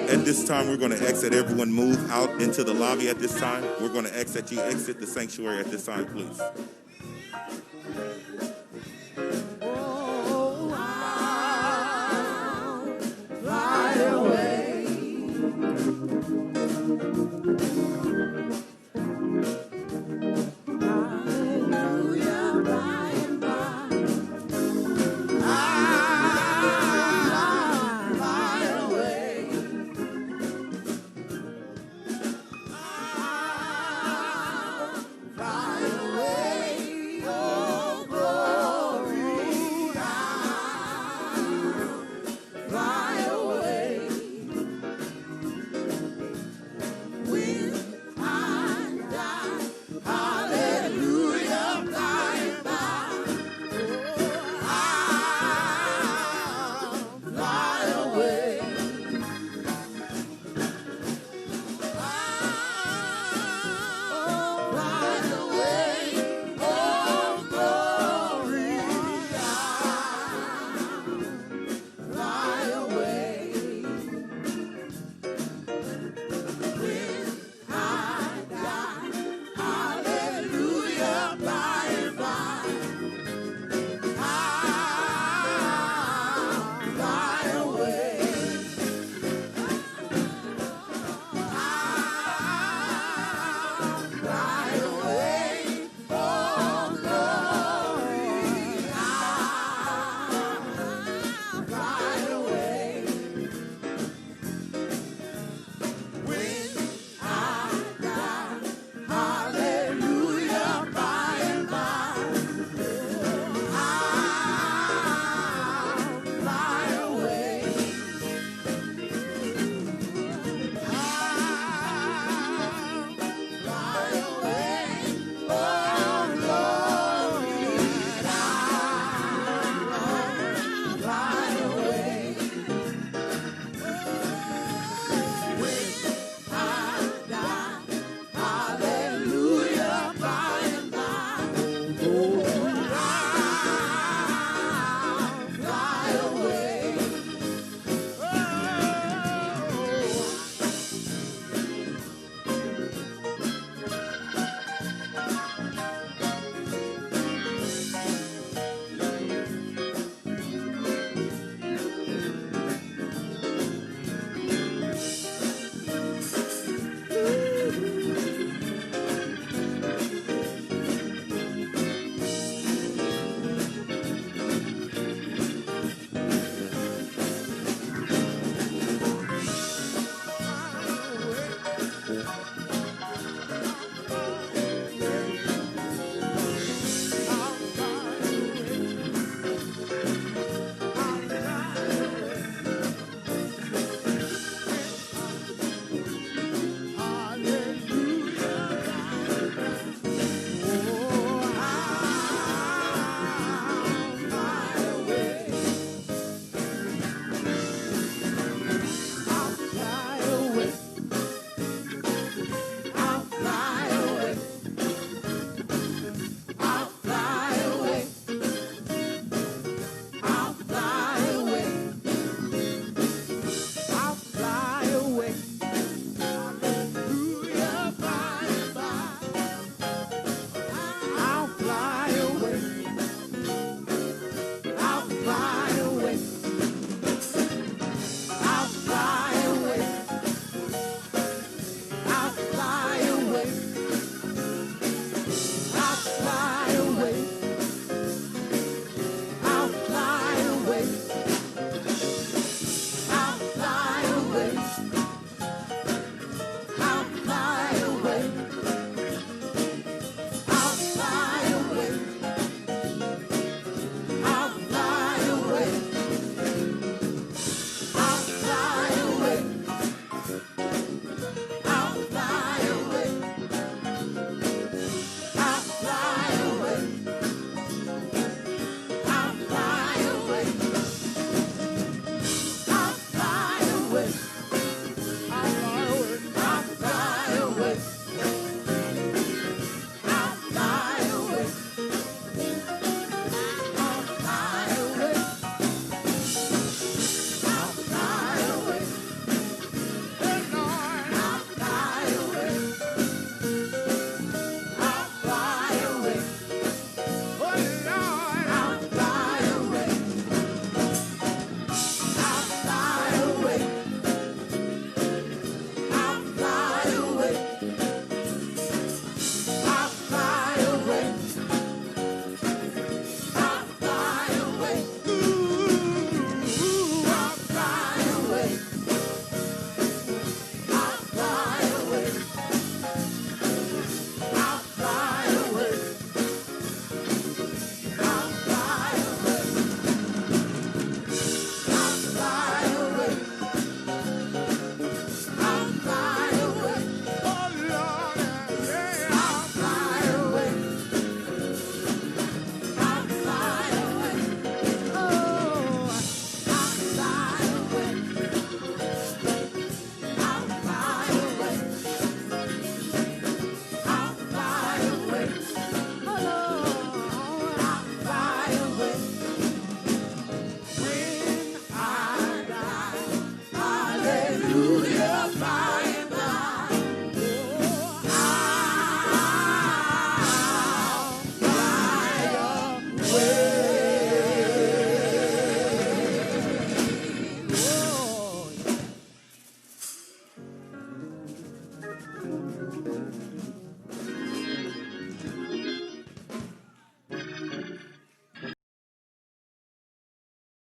At this time, we're going to exit. Everyone move out into the lobby at this time. We're going to exit. You exit the sanctuary at this time, please.